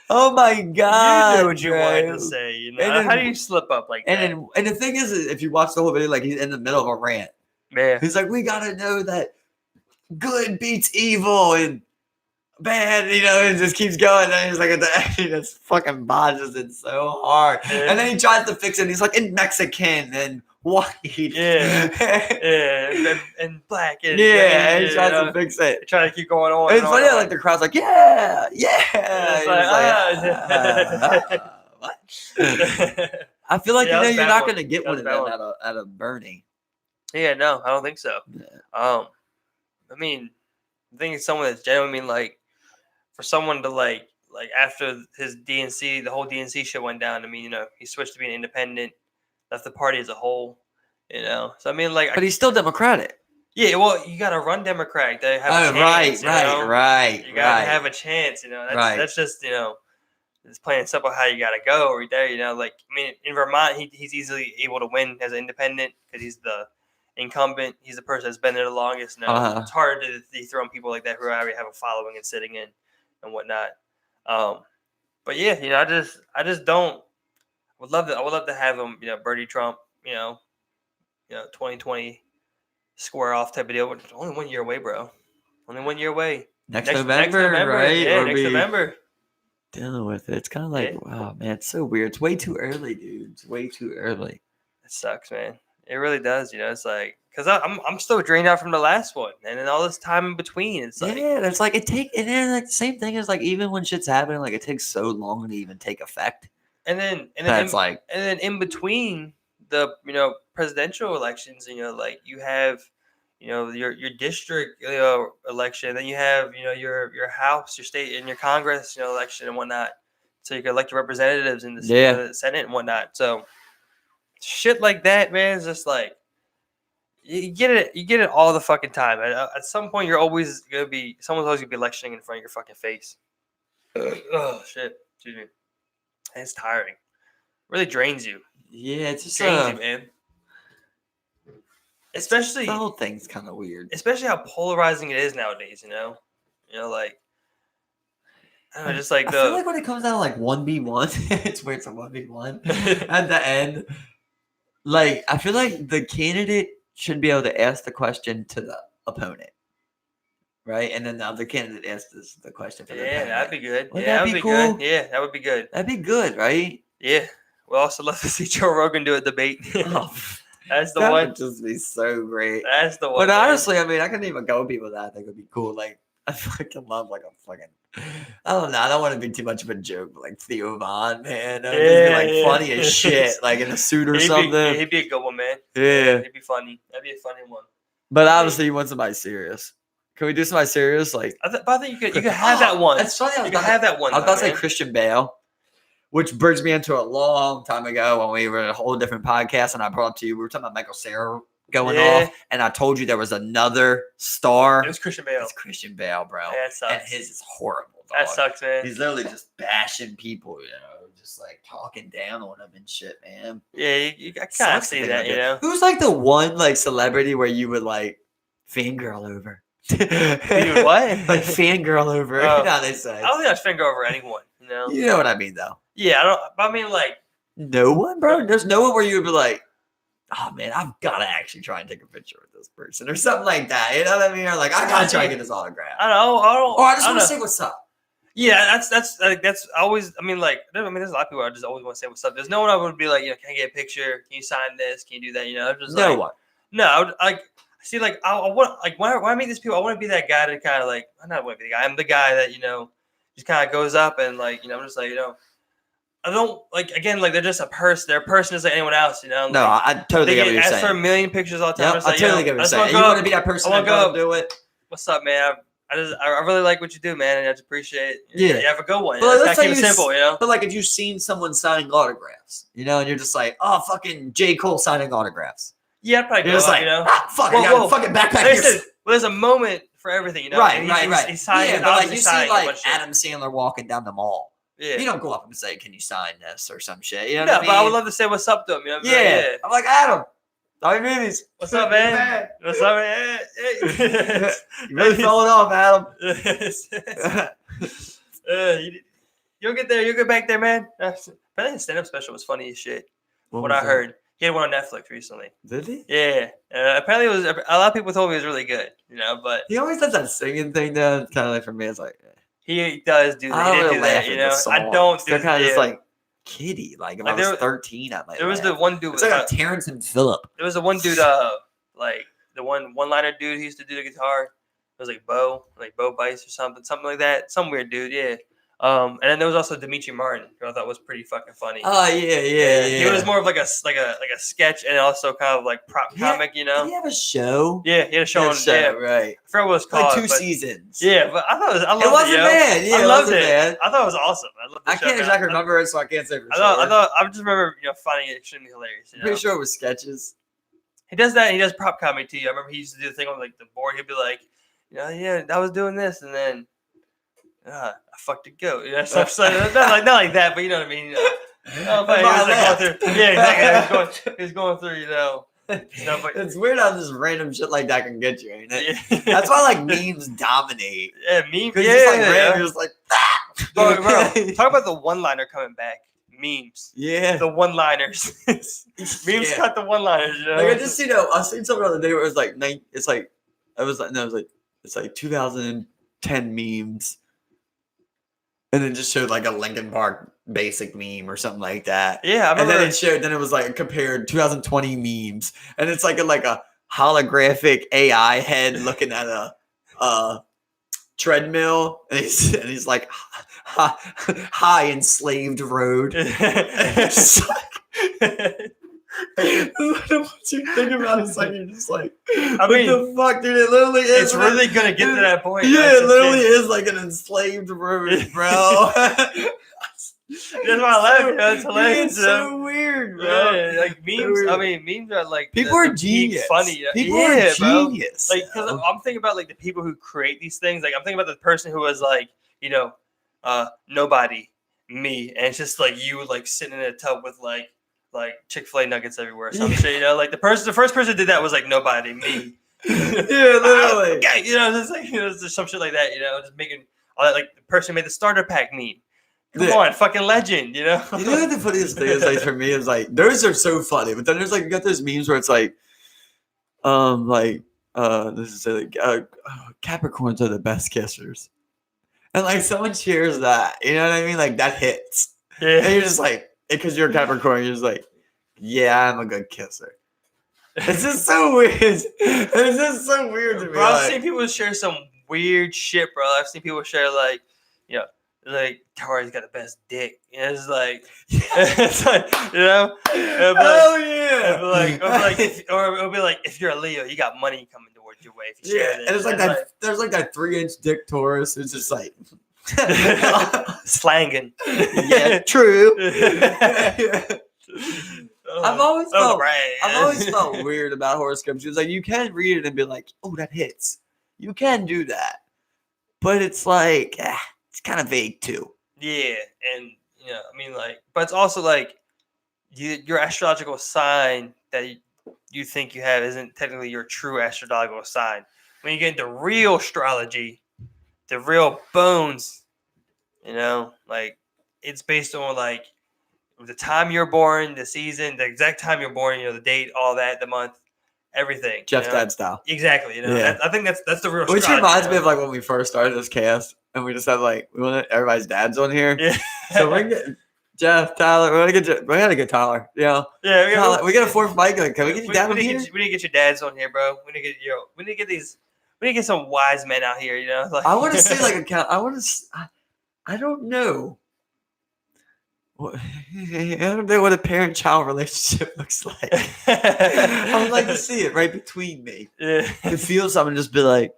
oh my god, you knew what you wanted to say. You know, then, how do you slip up like that? And the thing is, if you watch the whole video, like he's in the middle of a rant. Man, he's like, we gotta know that good beats evil and bad, and just keeps going. And he's like, at the end, he just fucking botches it so hard. Yeah. And then he tries to fix it. And he's like, in Mexican and white. Yeah. and black. And, and he tries to fix it. Trying to keep going on. And it's funny how like the crowd's like, yeah. What? I feel like you're not going to get one of them out of Bernie. Yeah, no, I don't think so. Yeah. I mean, I think it's someone that's genuinely like, for someone to like after his DNC, the whole DNC shit went down. I mean, he switched to being independent, left the party as a whole, So I mean, like, but he's still Democratic. Yeah, well, you got to run Democratic to have a chance. Right. You got to have a chance. That's just it's plain and simple how you got to go right there. Like, I mean, in Vermont, he's easily able to win as an independent because he's the incumbent. He's the person that's been there the longest. It's hard to dethrone people like that who already have a following and sitting in and whatnot. But yeah, I just don't. I would love to have him, Bernie Trump, 2020 square off type of deal. Only 1 year away, bro. Only 1 year away. Next November, right? Yeah, next November. Dealing with it. It's kind of like, wow, man, it's so weird. It's way too early, dude. It's way too early. It sucks, man. It really does. It's like, because I'm still drained out from the last one, and then all this time in between. It's like, it's like and then like the same thing is like even when shit's happening, like it takes so long to even take effect. And then in between the presidential elections, like you have your district election, then you have your house, your state, and your Congress election and whatnot. So you can elect your representatives in the Senate and whatnot. So shit like that, man, is just like you get it all the fucking time. At some point, someone's always gonna be electioning in front of your fucking face. Oh shit, excuse me. And it's tiring. It really drains you. Yeah, it just drains you, man. Especially the whole thing's kind of weird. Especially how polarizing it is nowadays. Like I don't know, just like I feel like when it comes down to like 1v1, it's where it's a 1v1 at the end. Like I feel like the candidate should be able to ask the question to the opponent, right? And then the other candidate asks the question for the opponent. That'd be good. Wouldn't that be cool? Good. Yeah, that would be good. That'd be good, right? Yeah. We'll also love to see Joe Rogan do a debate. That's the that one. Would just be so great. That's the one. But honestly, I mean, I couldn't even go people that I think would be cool. Like I fucking love like a fucking. I don't know. I don't want to be too much of a joke, but like Theo Von, man. That would just be like funny as shit, like in a suit or something. He'd be a good one, man. Yeah. He'd be funny. That'd be a funny one. But obviously, you want somebody serious. Can we do somebody serious? Like, but I think you could have that one. That's funny. You could have that one. I was about to say Christian Bale, which brings me into a long time ago when we were in a whole different podcast, and I brought up to you. We were talking about Michael Cera going off, and I told you there was another star. It was Christian Bale. It's Christian Bale, bro. Yeah, that sucks. And his is horrible. Dog. That sucks, man. He's literally just bashing people, just like talking down on them and shit, man. Yeah, I kind of see that, Who's like the one like celebrity where you would like fangirl over? You would what? Like fangirl over? You know how they say. I don't think I'd fangirl over anyone. You know what I mean, though. Yeah, I don't. But I mean, like no one, bro. There's no one where you would be like, oh man, I've got to actually try and take a picture with this person or something like that. You know what I mean? Or like, I gotta try and get his autograph. I don't. Or I just want to say what's up. Yeah, that's always. I mean, there's a lot of people I just always want to say what's up. There's no one I would be like, can I get a picture? Can you sign this? Can you do that? There's just no one. No, I see, like, I want, like, when I meet these people, I want to be that guy to kind of like, I'm not want to be the guy. I'm the guy that just kind of goes up and like, I'm just like, I don't like again like they're just a person. They're a person just like anyone else, No, Like, I totally they get what get you're asked saying. for a million pictures all the time. Yep, I totally get what you're saying. You want to be that person that doesn't do it. What's up, man? I really like what you do, man, and I just appreciate it. Yeah. You have a good one. But Let's keep it simple, But like, if you've seen someone signing autographs, and you're just like, oh, fucking J. Cole signing autographs. Yeah, I'd probably You're just like, fuck, I got a fucking backpack here. Well, there's a moment for everything, Right. He's signing, yeah, but like you see, like shit. Adam Sandler walking down the mall. Yeah. You don't go up and say, "Can you sign this?" or some shit. You know no, what I mean? but I would love to say what's up to him. Yeah. I'm like, Adam. How you movies? What's up, man? What's up, man? Hey. You really falling off, Adam. You'll get there. You'll get back there, man. I think his stand-up special was funny as shit. What I heard. He had one on Netflix recently. Did he? Yeah. Apparently, it was a lot of people told me it was really good. But he always does that singing thing. Though, it's kind of like for me, it's like he does do that. I don't really laugh at the I don't. They're kind of just like kiddie. Like if I was 13, I might. There was the one dude. It's like Terrence and Phillip. There was the one dude. Like the one-liner dude who used to do the guitar. It was like Bo Bice or something like that. Some weird dude. Yeah. And then there was also Dimitri Martin, who I thought was pretty fucking funny. Oh yeah. He was more of like a sketch and also kind of like prop comic, Did he have a show? Yeah, he had a show on. Yeah, right. I forgot what it was called. Like 2 seasons. Yeah, but I thought it wasn't bad. Yeah, I loved it. Bad. I thought it was awesome. I can't exactly remember it, so I can't say for sure. I just remember finding it extremely hilarious. Pretty sure it was sketches. He does that. And he does prop comedy too. I remember he used to do the thing on like the board. He'd be like, I was doing this, and then. I fucked a goat. Stuff not like that, but you know what I mean. He was going through, It's weird how just random shit like that can get you, ain't it? Yeah. That's why like memes dominate. Yeah, memes. You're just like, bro, talk about the one-liner coming back. Memes. Yeah. The one-liners. Memes cut the one-liners. Like I just I seen something the other day where it was like it's like 2010 memes. And it just showed like a Linkin Park basic meme or something like that. Yeah, I remember. And then it was like compared 2020 memes, and it's like a holographic AI head looking at a treadmill, and he's like, high enslaved road. What you think about it, it's like you're just like, what the fuck, dude? It literally is. It's really gonna get to that point. Yeah, it literally is like an enslaved road, bro. That's why I laugh. It's hilarious. It's so weird, bro. Yeah, like memes. I mean, memes are like people are genius. Funny. People are genius. Bro. Like, because I'm thinking about like the people who create these things. Like, I'm thinking about the person who was like, nobody, me, and it's just like you like sitting in a tub with like Chick-fil-A nuggets everywhere or some shit, like the first person who did that was like nobody, me. Yeah, literally. Just like just some shit like that, just making all that, like the person who made the starter pack meme. Come on, fucking legend, You know what the funniest thing is, like for me, is like those are so funny, but then there's like you got those memes where it's like, this is like Capricorns are the best kissers, and like someone shares that, you know what I mean? Like that hits, and you're just like. Because you're a Capricorn, you're just like, yeah, I'm a good kisser. It's just so weird. It's just so weird to me. Bro, I've seen people share some weird shit, bro. I've seen people share like Tara's got the best dick. It's like, it's like, hell yeah. It'll be like, if you're a Leo, you got money coming towards your way. If you share this. And it's like that. There's like that 3-inch dick Taurus. It's just like. Slanging. Yeah, true. I've always felt weird about horoscopes. It's like you can read it and be like, "Oh, that hits." You can do that, but it's like it's kind of vague too. Yeah, and but it's also like your astrological sign that you think you have isn't technically your true astrological sign. When you get into real astrology. The real bones, like it's based on like the time you're born, the season, the exact time you're born, the date, all that, the month, everything. Jeff's dad style. Exactly. Yeah. I think that's the real. Which reminds me of like when we first started this cast, and we just had like we wanted everybody's dads on here. Yeah. So we're getting Jeff, Tyler, we gotta get Tyler. You know, Yeah, Tyler, we got a fourth mic. Can we get your dad on here? We need to get your dads on here, bro. We need to get we need to get these. We need to get some wise men out here. You know, like I want to see like I don't know. I don't know what a parent-child relationship looks like. I would like to see it right between me. Yeah. To feel something, just be like,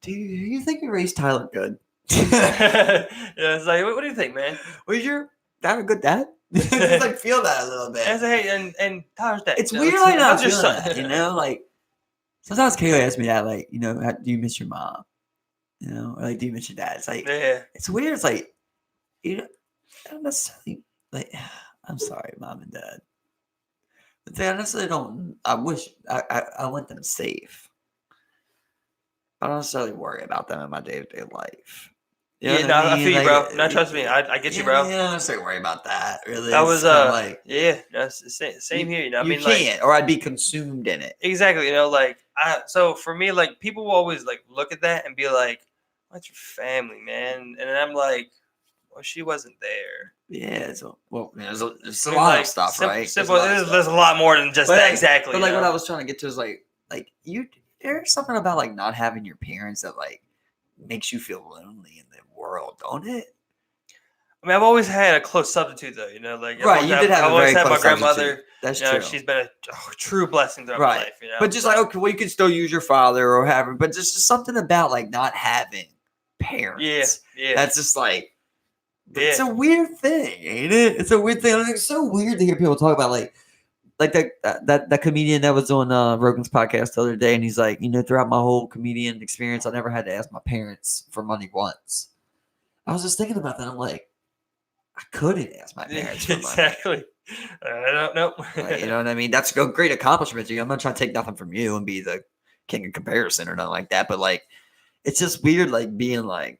do you think you raised Tyler good? Yeah, it's like, what do you think, man? Was your dad a good dad? Just like feel that a little bit. And say, hey, and Tyler's dad. It's weird like not how's your feeling son? that, you know? Like sometimes Kayla asks me that, like, you know, do you miss your mom? You know, or like, do you miss your dad? It's like, Yeah. it's weird. It's like, you know, I don't necessarily like. I'm sorry, mom and dad, but they honestly don't. I wish I want them safe. I don't necessarily worry about them in my day-to-day life. You know Yeah, what no, I mean? feel you, Like, bro. No, trust me, I get you, bro. Yeah, I don't necessarily worry about that. Really, That It's was kinda like yeah, that's same here. You know, I mean, like can't, or I'd be consumed in it. exactly. You know, like so for me, like people will always like look at that and be like, "What's your family, man?" And then I'm like, "Well, she wasn't there." Yeah, so well, there's a I mean, lot like, of stuff, right? Simple. There's a lot more than just that. Exactly. But you like know? what I was trying to get to is like there's something about like not having your parents that like makes you feel lonely in the world, don't it? I mean, I've always had a close substitute, though. You know, like Right, you did have I've a always very had my close grandmother. substitute. That's You know, true. she's been a true blessing throughout my Right. life. You know, But just like okay, well, you can still use your father or whatever. But just something about like not having parents. yeah. That's just like it's Yeah. a weird thing, ain't it? It's a weird thing. Like, it's so weird to hear people talk about like that comedian that was on Rogan's podcast the other day, and he's like, you know, throughout my whole comedian experience, I never had to ask my parents for money once. I was just thinking about that. I'm like, I couldn't ask my parents for money. Exactly. I don't know. Like, you know what I mean? That's a great accomplishment. I'm not trying to take nothing from you and be the king of comparison or nothing like that. But like, it's just weird, like being like,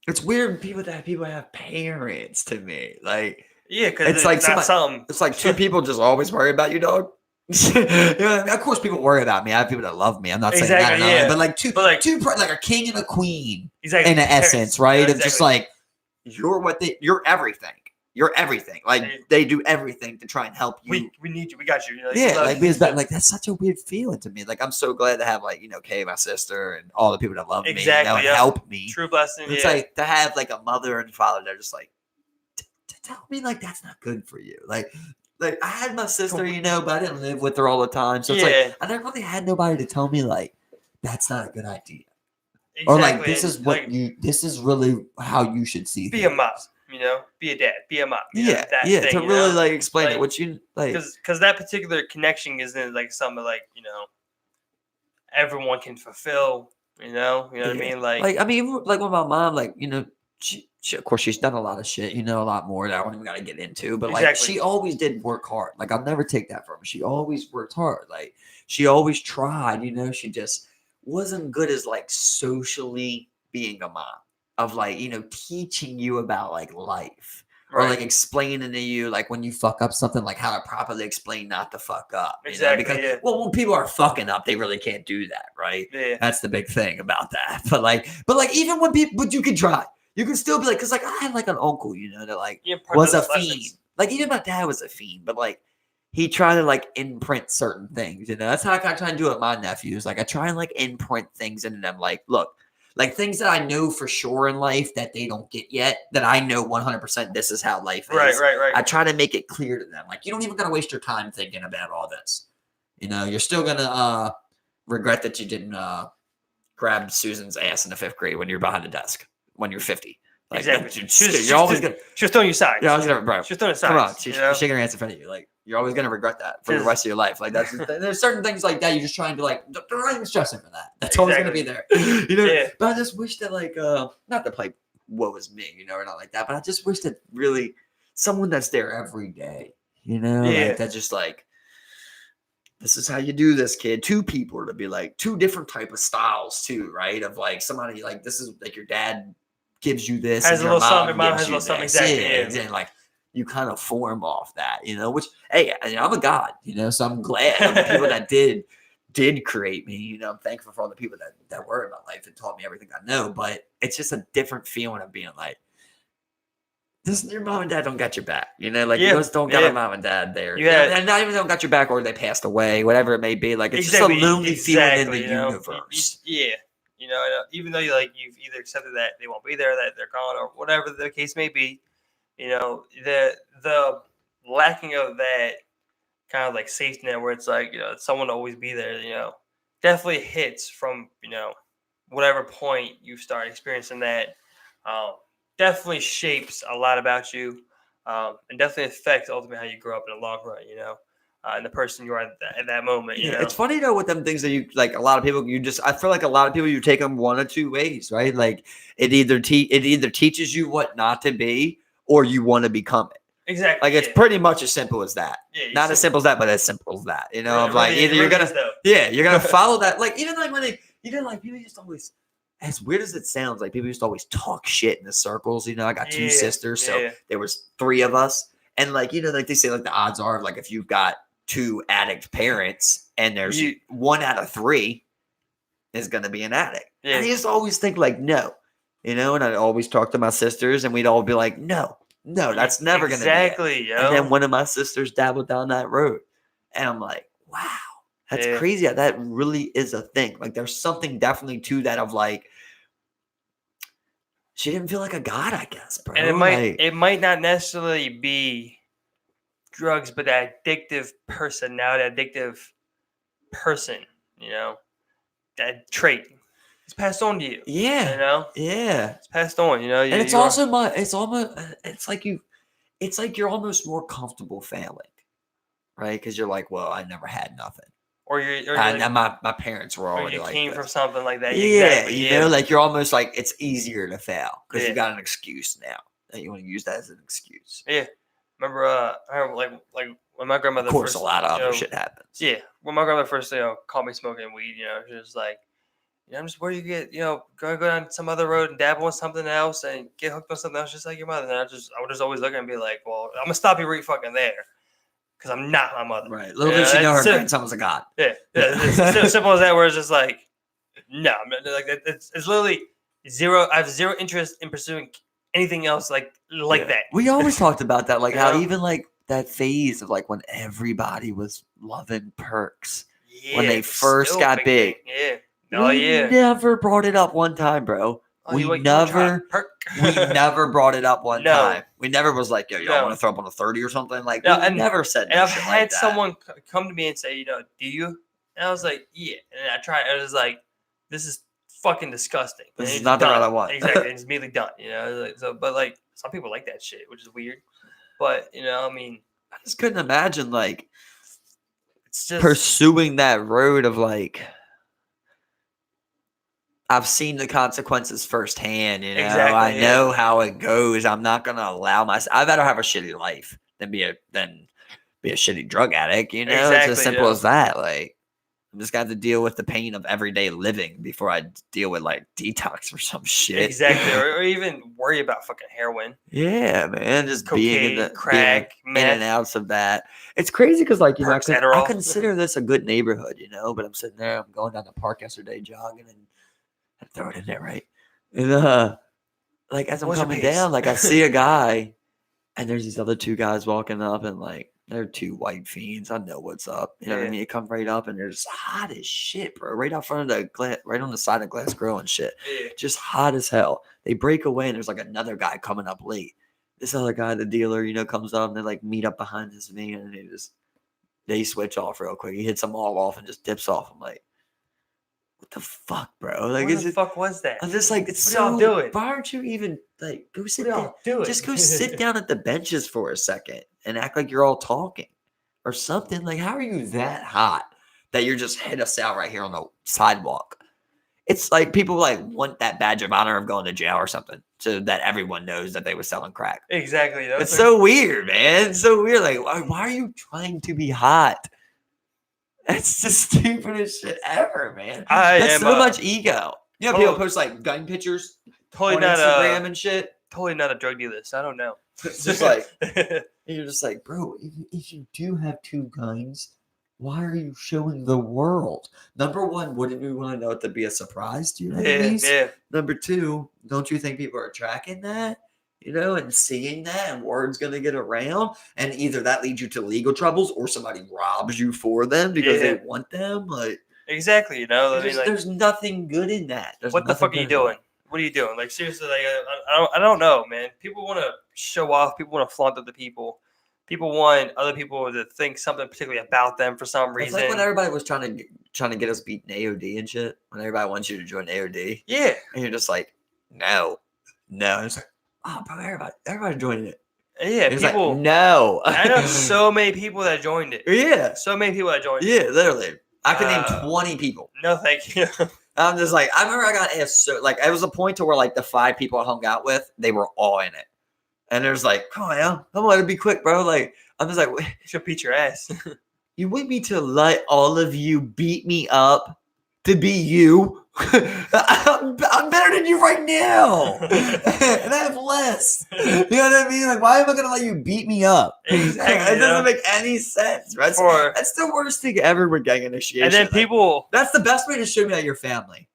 it's weird when people have parents to me. Like, Yeah, because it's like not something. It's like two people just always worry about you, dog. You know what I mean? Of course, people worry about me. I have people that love me. I'm not saying Exactly, that, yeah. but like two, like a king and a queen, Exactly. in essence, right? Yeah, Of just like you're everything. You're everything. Like they do everything to try and help you. We need you. We got you. Like, Yeah, like because like that's such a weird feeling to me. Like I'm so glad to have like Kay, my sister, and all the people that love me, and help me. True blessing. It's like to have like a mother and father that are just like to tell me like that's not good for you. Like I had my sister, but I didn't live with her all the time, so it's like I never really had nobody to tell me like that's not a good idea, or like this is what this is really how you should see. Be a mom. Be a dad, be a mom. Yeah, thing, to really like explain it. What you like, because that particular connection isn't like something like everyone can fulfill. You know what I mean? Like with my mom, like she of course she's done a lot of shit. A lot more that I don't even got to get into. But like she always did work hard. Like I'll never take that from her. She always worked hard. Like she always tried. She just wasn't good as like socially being a mom. Of like teaching you about like life or like explaining to you like when you fuck up something like how to properly explain not to fuck up. Exactly. Because when people are fucking up, they really can't do that, right? Yeah. That's the big thing about that. But even when but you can try. You can still be like, because like I had like an uncle, that like was a fiend. Like even my dad was a fiend, but like he tried to like imprint certain things. That's how I try and do it with my nephews. Like I try and like imprint things into them. Like look. Like things that I know for sure in life that they don't get yet, that I know 100% this is how life is. Right. I try to make it clear to them. Like, you don't even got to waste your time thinking about all this. You're still going to regret that you didn't grab Susan's ass in the 5th grade when you're behind the desk when you're 50. Like, exactly. You're always going to. She was throwing you sides. You're always going to, bro. She was throwing sides. Come on. She's shaking her ass in front of you. Like, you're always going to regret that for the rest of your life. Like there's certain things like that. You're just trying to like, they're not even stressing for that. That's always going to be there. But I just wish that like, not to play woe is me, or not like that, but I just wish that really someone that's there every day, like that just like, this is how you do this, kid. 2 people to be like 2 different type of styles too, right? Of like somebody like, this is like your dad gives you this. Has and a little something, your mom gives has a you little something. this. Exactly. And like, you kind of form off that, which, hey, I'm a god, so I'm glad of the people that did create me. I'm thankful for all the people that were in my life and taught me everything I know, but it's just a different feeling of being like, your mom and dad don't got your back. You know, like Yeah, you just don't got yeah. a mom and dad there. You had- and not even don't got your back, or they passed away, whatever it may be. Like it's exactly, just a lonely feeling in exactly, the you know? universe. Yeah, you know, even though you've either accepted that they won't be there, that they're gone, or whatever the case may be, you know, the lacking of that kind of like safety net where it's like, you know, someone to always be there, you know, definitely hits from, you know, whatever point you start experiencing that. Definitely shapes a lot about you, and definitely affects ultimately how you grow up in the long run, you know, and the person you are at that moment, you Yeah, know. it's funny though with them things that you like. A lot of people, I feel like a lot of people you take them one or two ways, right? Like it either teaches you what not to be, or you want to become it. Exactly. Like it's pretty much as simple as that. Yeah, Not as simple as that, but as simple as that. You know, Really- of like really- either it you're really gonna, is, though. yeah, you're gonna follow that. Like even like when like people used to always, as weird as it sounds, like people used to always talk shit in the circles. You know, I got two Yeah, sisters, so yeah. there was three of us, and like you know, like they say, like the odds are, like if you've got two addict parents, and there's You- one out of three is gonna be an addict. Yeah. And I used to always think like no, you know, and I'd always talk to my sisters, and we'd all be like no. No, that's never going to be it. Exactly, yo. And then one of my sisters dabbled down that road. And I'm like, wow, that's Yeah. crazy. That really is a thing. Like there's something definitely to that of like, she didn't feel like a god, I guess, bro. And Like, it might not necessarily be drugs, but that addictive personality, addictive person, you know, that trait. It's passed on to you. yeah. You know? Yeah. It's passed on, you know. And it's also it's like you're almost more comfortable failing, right? Because you're like, well, I never had nothing. Or And my parents were or already you like came this. from something like that. Yeah, Exactly. you Yeah. know, like you're almost like it's easier to fail because Yeah. you got an excuse now. And you want to use that as an excuse. Yeah. Remember, I remember like when my grandmother Of course, first, a lot of you other know, shit happens. Yeah, when my grandmother first, caught me smoking weed, you know, she was like, you know, I'm just where you get, you know, go down some other road and dabble in something else and get hooked on something else, just like your mother. And I would just always look and be like, well, I'm gonna stop you right fucking there, because I'm not my mother. Right. Little did she know her that's grandson was a god. Yeah, it's so simple as that. Where it's just like, no, I'm not- like it's literally zero. I have zero interest in pursuing anything else like Yeah. that. We always talked about that, like You how know? even like that phase of like when everybody was loving perks. When they Yeah, first still got big. thing. Yeah. Oh We yeah. never brought it up one time, bro. Oh, we you wanna try never perk? we never brought it up one No. time. We never was like, yo, y'all No. want to throw up on a 30 or something? Like No, we and- never said And no I've shit had like that. someone come to me and say, you know, do you? And I was like, yeah. And I tried. I was like, this is fucking disgusting. This And is it's not the done. route I want. Exactly. It's immediately done. You know. Like, so, but like some people like that shit, which is weird. But you know, I mean, I just couldn't imagine like it's just pursuing that road of like I've seen the consequences firsthand, you know. Exactly, I yeah. know how it goes. I'm not gonna allow myself. I'd rather have a shitty life than be a shitty drug addict, you know. It's Exactly, as simple yeah. as that. Like I'm just got to deal with the pain of everyday living before I deal with like detox or some shit. exactly, or even worry about fucking heroin, Yeah, man. Just being in cocaine, the crack, being in and meth. outs of that. It's crazy because like you know, Perks, I Adderall. consider this a good neighborhood, you know, but I'm sitting there, I'm going down the park yesterday jogging and I throw it in there, right? And like as I'm What's your coming pace? down, like I see a guy and there's these other two guys walking up and like they're two white fiends. I know what's up. You know what I Yeah. mean? It come right up and they're just hot as shit, bro. Right out front of the glass, right on the side of Glass Grill and shit. Yeah. Just hot as hell. They break away and there's like another guy coming up late. This other guy, the dealer, you know, comes up and they like meet up behind this van and they switch off real quick. He hits them all off and just dips off. I'm like, what the fuck, bro? Like, What the fuck was that? I'm just like, it's What y'all so. doing? Why aren't you even like go sit What down? y'all doing? Just go sit down at the benches for a second and act like you're all talking or something. Like, how are you that hot that you're just hit us out right here on the sidewalk? It's like people like want that badge of honor of going to jail or something, so that everyone knows that they were selling crack. Exactly. It's so weird, man. It's so weird. Like, why are you trying to be hot? That's the stupidest shit ever, man. That's so much ego. You know, people post like gun pictures totally on not Instagram and shit. totally not a drug dealer. So I don't know. It's just like you're just like, bro, if you do have two guns, why are you showing the world? Number one, wouldn't you want to know it to be a surprise to your enemies? yeah. Number two, don't you think people are tracking that? you know, and seeing that, and word's gonna get around, and either that leads you to legal troubles or somebody robs you for them because they want them. Like exactly, you know. I mean, like, there's nothing good in that. There's what the fuck are you doing? What are you doing? Like, seriously, like, I don't know, man. People want to show off. People want to flaunt other people. People want other people to think something particularly about them for some reason. It's like when everybody was trying to get us beating AOD and shit. When everybody wants you to join AOD, yeah, and you're just like, no. And it's like, oh, bro, everybody joined it. Yeah, and people. Like, no, I know so many people that joined it. Yeah, so many people that joined it. Yeah, literally. I can name 20 people. No, thank you. I'm just like, I remember I got asked, so like, it was a point to where like the 5 people I hung out with, they were all in it. And there's like, come on, man, I'm going to be quick, bro. Like, I'm just like, she'll beat your ass. You want me to let all of you beat me up to be you? I'm better than you right now. And I have less. You know what I mean? Like, why am I going to let you beat me up? Exactly. It doesn't make any sense, right? That's the worst thing ever with gang initiation. And then people... That's the best way to show me that you're family,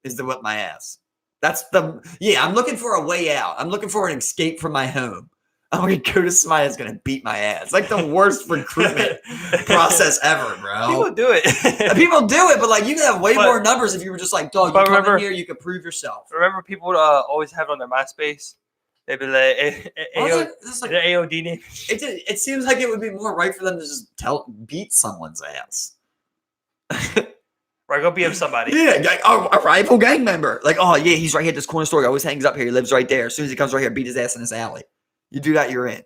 is to whip my ass. I'm looking for a way out. I'm looking for an escape from my home. I'm going to go to somebody that's going to beat my ass. Like the worst recruitment process ever, bro. People do it. People do it, but like you could have way more numbers if you were just like, dog, you come in here, you could prove yourself. Remember people would always have it on their MySpace? They'd be like, the AOD name. It seems like it would be more right for them to just beat someone's ass. Right, go beat up somebody. Yeah, like, a rival gang member. Like, oh yeah, he's right here at this corner store. He always hangs up here. He lives right there. As soon as he comes right here, beat his ass in this alley. You do that, you're in.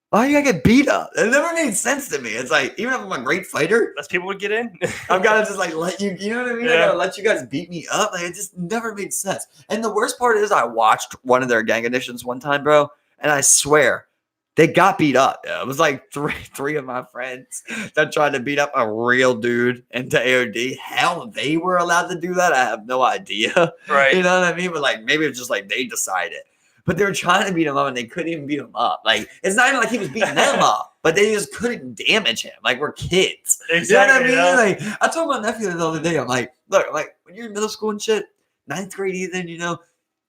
Why you gotta get beat up? It never made sense to me. It's like, even if I'm a great fighter, less people would get in. I've got to just like let you, you know what I mean? I gotta let you guys beat me up. Like, it just never made sense. And the worst part is I watched one of their gang editions one time, bro, and I swear they got beat up. It was like three of my friends that tried to beat up a real dude into AOD. How they were allowed to do that, I have no idea. Right. You know what I mean? But like maybe it's just like they decided. But they were trying to beat him up and they couldn't even beat him up. Like, it's not even like he was beating them up, but they just couldn't damage him. Like, we're kids. Exactly. You know what I mean? Like, I told my nephew the other day, I'm like, look, when you're in middle school and shit, 9th grade even, you know,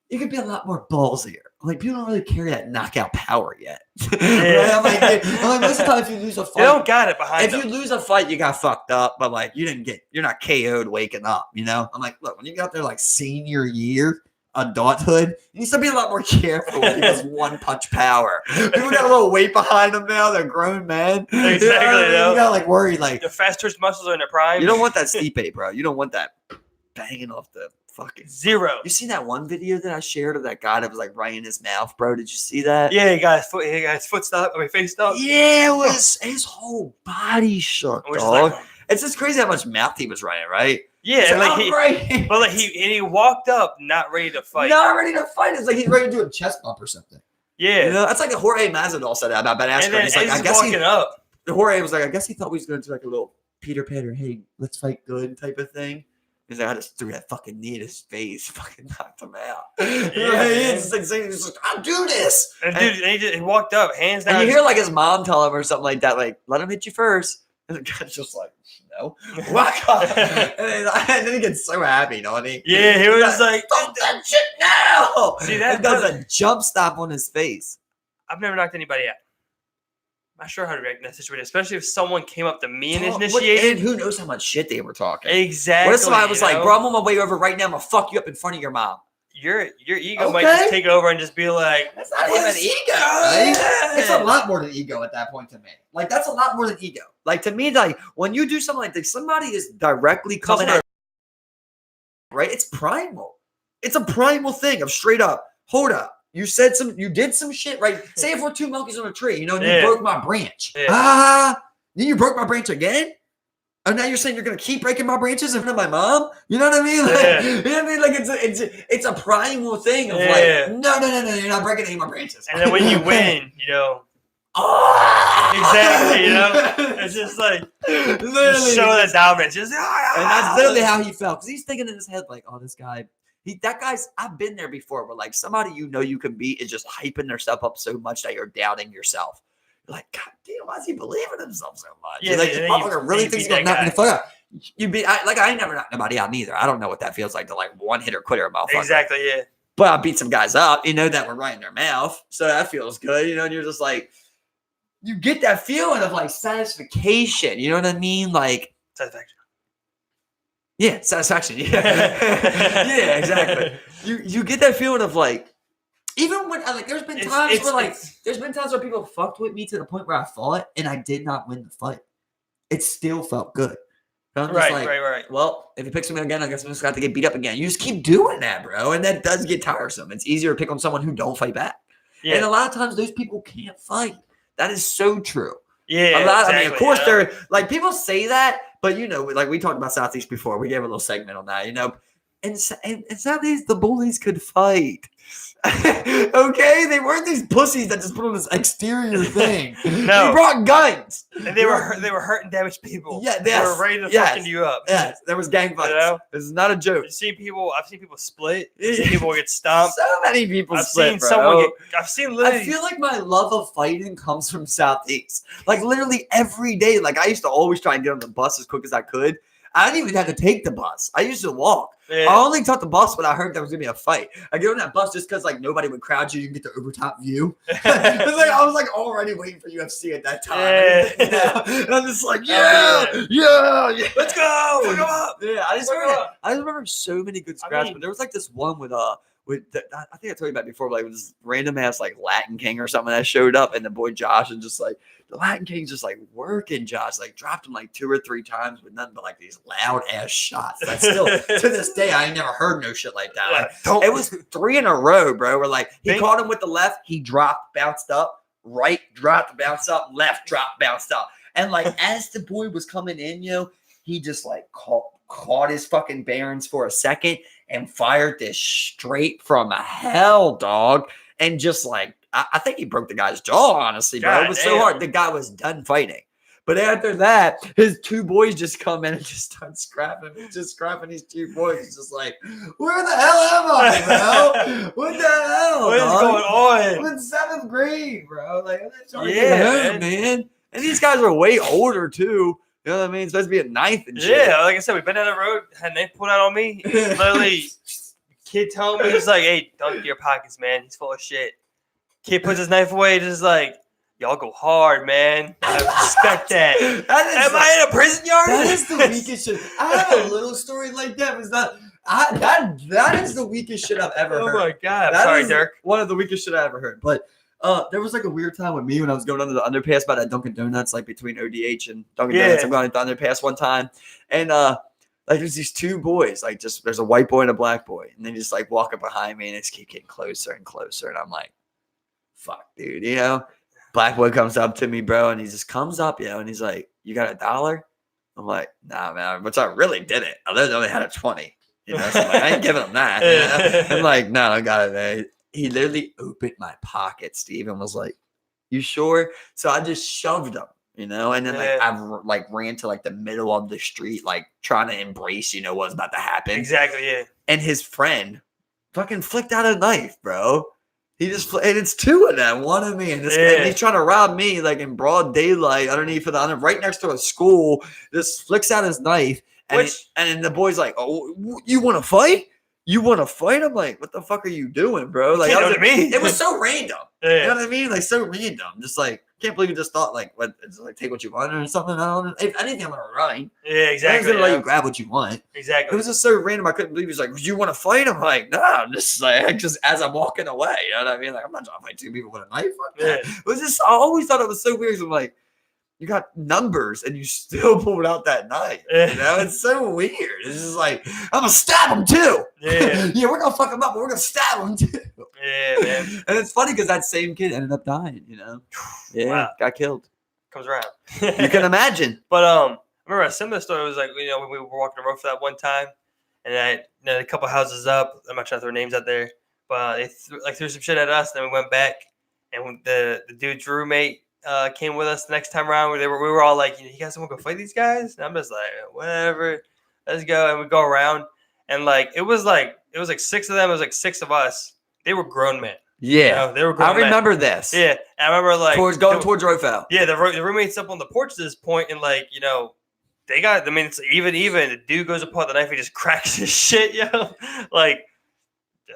you could be a lot more ballsier. Like, people don't really carry that knockout power yet. Yeah. I'm like, most of the time, if you lose a fight, they don't got it behind them. If you lose a fight, you got fucked up, but like, you're not KO'd waking up, you know? I'm like, look, when you get out there like senior year, adulthood, you need to be a lot more careful with people's one punch power. People got a little weight behind them now. They're grown men. Exactly. You gotta like worry, like the fast twitch muscles are in their prime. You don't want that stipe, bro. You don't want that banging off the fucking zero. You seen that one video that I shared of that guy that was like right in his mouth, bro? Did you see that? Yeah, he got his foot stuck. I mean, face stuck. Yeah, it was his whole body shook, dog. Like, it's just crazy how much mouth he was running, right? Yeah, like he walked up not ready to fight. Not ready to fight. It's like he's ready to do a chest bump or something. Yeah, you know, that's like the Jorge Masvidal said that about Ben Askren. He's like, I guess he up. Jorge was like, I guess he thought we was going to do like a little Peter Pan, hey, let's fight good type of thing. He's like, I just threw that fucking knee in his face, fucking knocked him out. Yeah, he's like, I'll do this. And dude, he walked up, hands down. And you hear like his mom tell him or something like that, like, let him hit you first. And the guy's just like, no. And then he gets so happy, don't he? Yeah, he was like, stop that shit now. See, that does a jump stop on his face. I've never knocked anybody out. I'm not sure how to react in that situation, especially if someone came up to me and initiated. And who knows how much shit they were talking. Exactly. What if somebody was like, bro, I'm on my way over right now. I'm going to fuck you up in front of your mom. Your ego might just take over and just be like, that's not even ego. Right? It's a lot more than ego at that point to me. Like, that's a lot more than ego. Like, to me, like, when you do something like this, somebody is directly coming at you, right? It's primal. It's a primal thing of straight up, hold up. You did some shit, right? Say if we're 2 monkeys on a tree, you know, and you broke my branch. Then you broke my branch again? And now you're saying you're gonna keep breaking my branches in front of my mom? You know what I mean? Like, you know what I mean? Like it's a primal thing of like, no, you're not breaking any of my branches. And then when you win, you know. Exactly, you know? It's just like literally show that dominance. Just, and that's literally how he felt. Because he's thinking in his head, like, oh, this guy. I've been there before, where like somebody you know you can beat is just hyping themselves up so much that you're doubting yourself. You're like, God damn, why is he believing in himself so much? Yeah, like, this motherfucker really thinks he's gonna knock me the fuck out. I ain't never knocked nobody out neither. I don't know what that feels like to like one hitter quitter a motherfucker. Exactly, yeah. but I beat some guys up, that were right in their mouth. So that feels good, and you're just like, you get that feeling of like satisfaction. You know what I mean? Like Satisfaction. Yeah, satisfaction. Yeah, yeah, exactly. You get that feeling of like, even when there's been times where people fucked with me to the point where I fought and I did not win the fight. It still felt good. I'm just Right. Well, if he picks me again, I guess I'm just gonna have to get beat up again. You just keep doing that, bro, and that does get tiresome. It's easier to pick on someone who don't fight back. Yeah. And a lot of times those people can't fight. That is so true. Yeah, exactly. I mean, of course, they're like, people say that, but like we talked about Southeast before. We gave a little segment on that, And Southeast, the bullies could fight. Okay, they weren't these pussies that just put on this exterior thing. No, they brought guns, and they were hurting damaged people. Yeah, they were ready to fucking you up. Yes, there was gang fights. This is not a joke. I've seen people split. I've seen people get stomped. So many people split. I've seen literally. I feel like my love of fighting comes from Southeast. Like literally every day. Like I used to always try and get on the bus as quick as I could. I didn't even have to take the bus. I used to walk. Yeah. I only took the bus when I heard there was gonna be a fight. I get on that bus just because like nobody would crowd you. You can get the overtop view. I was like already waiting for UFC at that time. Yeah. And I'm just like, yeah, let's go. Come up. Yeah, I just remember so many good scraps. But there was like this one with I think I told you about it before, like this random ass like Latin King or something that showed up, and the boy Josh and just like the Latin King's just like working Josh, like dropped him like 2 or 3 times with nothing but like these loud ass shots. That still to this day I ain't never heard no shit like that. Like, it was 3 in a row, bro. Where like he caught him with the left, he dropped, bounced up, right, dropped, bounced up, left, dropped, bounced up, and like as the boy was coming in, he just like caught his fucking bearings for a second and fired this straight from hell, dog. And just like, I think he broke the guy's jaw, honestly, bro. It was so hard. The guy was done fighting. But after that, his 2 boys just come in and just start scrapping. Just scrapping these 2 boys. It's just like, where the hell am I, bro? What the hell? What is going on? I'm in 7th grade, bro. Like, man. And these guys are way older, too. You know what I mean? It's supposed to be at 9th and shit. Yeah, like I said, we've been down the road, had Nate pulled out on me. Literally, kid telling me, he's like, hey, don't empty your pockets, man. He's full of shit. Kid puts his knife away, just like, y'all go hard, man. I respect that. Am I in a prison yard? That is the weakest shit. I have a little story like that. It's not. That is the weakest shit I've ever heard. Oh my god! Sorry, Dirk. One of the weakest shit I ever heard. But there was like a weird time with me when I was going under the underpass by that Dunkin' Donuts, like between ODH and Dunkin' Donuts. I'm going to the underpass one time, and like there's these 2 boys, like just there's a white boy and a black boy, and they just like walk up behind me and they just keep getting closer and closer, and I'm like, fuck, dude, Black boy comes up to me, bro, and he just comes up, and he's like, you got $1? I'm like, nah, man, which I really didn't. I literally only had a 20, so I'm like, I ain't giving him that. I'm like, no, I got it, man. He literally opened my pocket, Steve, and was like, you sure? So I just shoved him, and then I ran to like the middle of the street, like trying to embrace, what was about to happen. Exactly, yeah. And his friend fucking flicked out a knife, bro. He just, and it's 2 of them, one of me, and he's trying to rob me like in broad daylight underneath of the right next to a school. Just flicks out his knife, and then the boy's like, "Oh, you want to fight? You want to fight?" I'm like, "What the fuck are you doing, bro?" Like, it was so random. Yeah. You know what I mean? Like so random. Just like, can't believe you just thought like, what? It's like take what you want or something. I don't know. If anything, I'm gonna run. Yeah, exactly. I'm gonna let you grab what you want. Exactly. It was just so random. I couldn't believe he was like, "Do you want to fight?" I'm like, "No." I'm just like, just as I'm walking away. You know what I mean? Like, I'm not trying to fight 2 people with a knife. Yeah. It was just. I always thought it was so weird. So I'm like, you got numbers and you still pulled out that knife. It's so weird. It's just like, I'm gonna stab him too. Yeah. Yeah, we're gonna fuck him up, but we're gonna stab him too. Yeah, man. And it's funny because that same kid ended up dying, Yeah, wow. Got killed. Comes around. You can imagine. But I remember a similar story was like, when we were walking the road for that one time, and a couple houses up, I'm not trying to throw names out there, but they threw some shit at us, and then we went back, and when the dude's roommate came with us the next time around, we were all like, you guys want to go fight these guys? And I'm just like, whatever, let's go. And we go around, and like it was like 6 of them, it was like 6 of us. They were grown men. Yeah, they were grown men. I remember this. Yeah, and I remember like towards Rofel. Yeah, the roommates up on the porch at this point, and like they got. I mean, it's even. The dude goes to pull out the knife, he just cracks his shit, like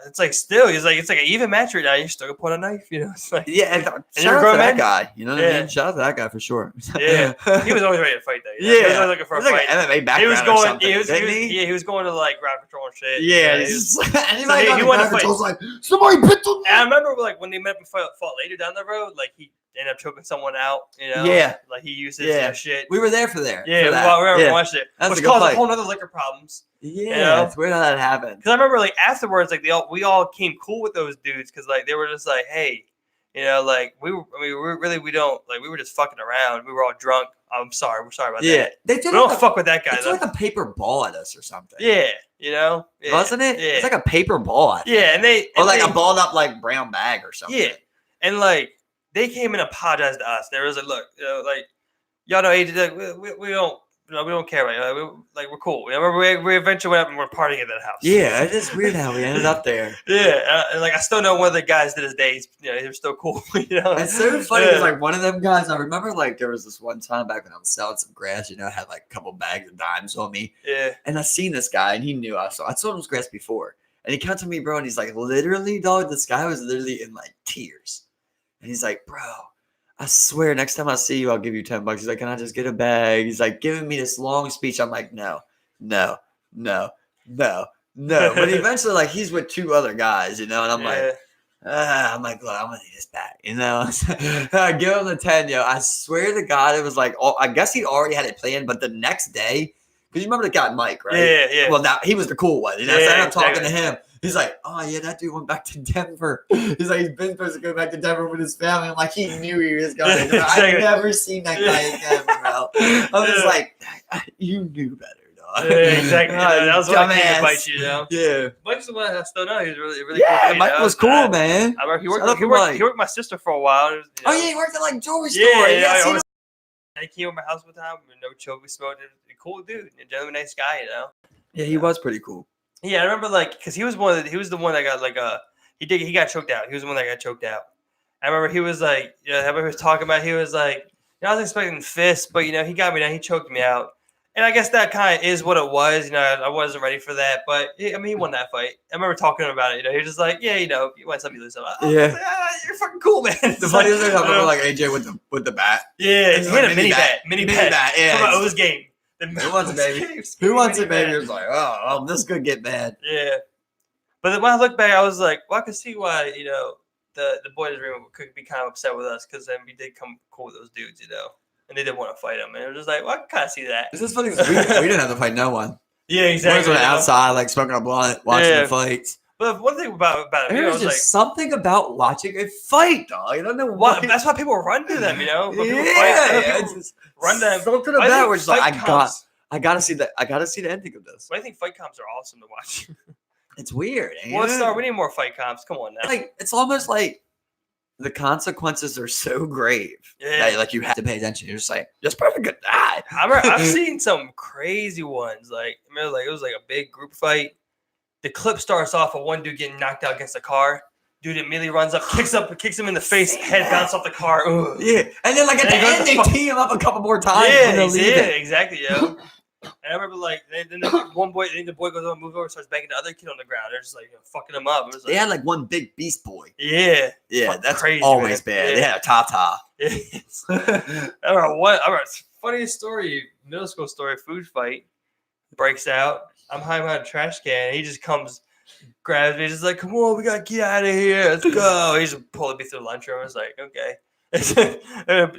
it's like still, it's like an even match right now. You still gonna put a knife, you know? It's like, Yeah, and you're shout a out grown to that man. guy. You know what I Yeah. mean? Shout out to that guy for sure. Yeah, he was always ready to fight though. You know? Yeah, He was always looking for a He's like fight. an MMA background He was or going. something, didn't he? Yeah, he was going to like ground control and shit. Yeah, he he's was- just, anybody he on the wanted to ground fight. control's like, somebody bit the. And I remember like when they met and fought later down the road, like he ended up choking someone out. You know, Yeah. like he used his Yeah. shit. We were there for there. Yeah, for that. we Yeah. watched it, That's a which good caused fight. a whole nother liquor problems. Yeah, know? it's weird how that happened. Because I remember like afterwards, like we all came cool with those dudes because like they were just like, hey, you know, like we were just fucking around. We were all drunk. I'm sorry, we're sorry about that. They We did don't like fuck with that guy It's though. like a paper ball at us or something. Yeah, you know, yeah. Wasn't it? Yeah, It's like a paper ball. I think. yeah, and they Or and like they, a balled up like brown bag or something. yeah, and like they came and apologized to us. They was like, look, you know, like y'all know, like, we don't. No, we don't care about it. We're cool. I remember we eventually went up and we're partying at that house. Yeah, it is weird how we ended up there. Yeah, and like I still know one of the guys to this day. They're still cool. You know, It's so funny because Yeah. like one of them guys, I remember like there was this one time back when I was selling some grass, you know, I had like a couple bags of dimes on me. Yeah, And I seen this guy and he knew I sold him grass before. And he came to me, bro, and he's like, literally, dog, this guy was literally in like tears. And he's like, bro, I swear next time I see you, I'll give you $10. He's like, can I just get a bag? He's like giving me this long speech. I'm like, no. But eventually, like, he's with two other guys, you know, and I'm like, look, I'm gonna need this back, you know. I give him the 10, yo. I swear to God, it was like, oh, I guess he already had it planned, but the next day, because you remember the guy Mike, right? Yeah. Well, now he was the cool one, you know. Yeah, so I ended up talking to exactly. him. He's like, oh yeah, that dude went back to Denver. He's like, he's been supposed to go back to Denver with his family. I'm like, he knew he was going. To Denver. I've never seen that guy again, bro. I'm just like, you knew better. Yeah, exactly. That was what I came to bite you, you know. Yeah. Mike's the one I still know. He was really Yeah, cool. Dude, Mike you know? was cool, man. I remember he Shout out worked. to Mike. He worked with my sister for a while. You know? Oh yeah, he worked at like jewelry store. Yeah. I seen him. He came over my house one time. No choke. We smoked. A cool dude. A gentleman, nice guy. You know. Yeah, he was pretty cool. Yeah, I remember like because he was the one that got like he got choked out. He was the one that got choked out. I remember he was like, I remember he was talking about. He was like, I was expecting fists, but he got me down. He choked me out. And I guess that kind of is what it was. I wasn't ready for that. But, he won that fight. I remember talking about it. He was just like, yeah, you win some, you lose some. Yeah. You're fucking cool, man. The funniest thing I remember like AJ with the bat. Yeah, he like had a mini bat. Mini bat. Yeah. From O's game. Who wants it, baby? Who wants it, baby? It was like, oh, this could get bad. Yeah. But then when I look back, I was like, well, I could see why, the boys' room could be kind of upset with us because then we did come cool with those dudes, and they didn't want to fight them. And it was just like, well, I can kind of see that. This is funny because we didn't have to fight no one. Yeah, We exactly. were outside, like smoking a blunt, watching the fights. But one thing about it, There I was was just like, something about watching a fight, dog. I don't know what? why. That's why people run to them, When people Yeah, fight, it's people just run to them. something But I about think where it's like fight I gotta see that. I gotta see the ending of this. But I think fight comps are awesome to watch. It's weird. We need more fight comps. Come on now. Like it's almost like the consequences are so grave Yeah. that like you have to pay attention. You're just like, this person could die. I've seen some crazy ones. Like, I remember, like it was like a big group fight. The clip starts off with one dude getting knocked out against a car. Dude immediately runs up, kicks him in the face, head bounce off the car. Ugh. Yeah, and then like at the end they tee him up a couple more times. Exactly, yo. And I remember like then the boy goes over, moves over, starts banging the other kid on the ground. They're just like fucking him up. It was like, They had like one big beast boy. yeah, Yeah, that's crazy, always man. bad. Yeah. They had a Tata. I remember funniest story, middle school story, food fight breaks out. I'm hiding behind a trash can. And he just comes, grabs me, just like, come on, we gotta get out of here. Let's go. He's pulling me through the lunchroom. I was like, okay.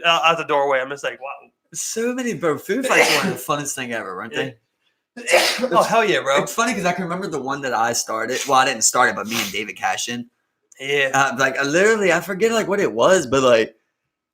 Out the doorway, I'm just like, wow. So many, bro. Food fights were the funnest thing ever, weren't they? Oh hell yeah, bro. It's funny because I can remember the one that I started. Well, I didn't start it, but me and David Cashin. Yeah. Like I forget like what it was, but like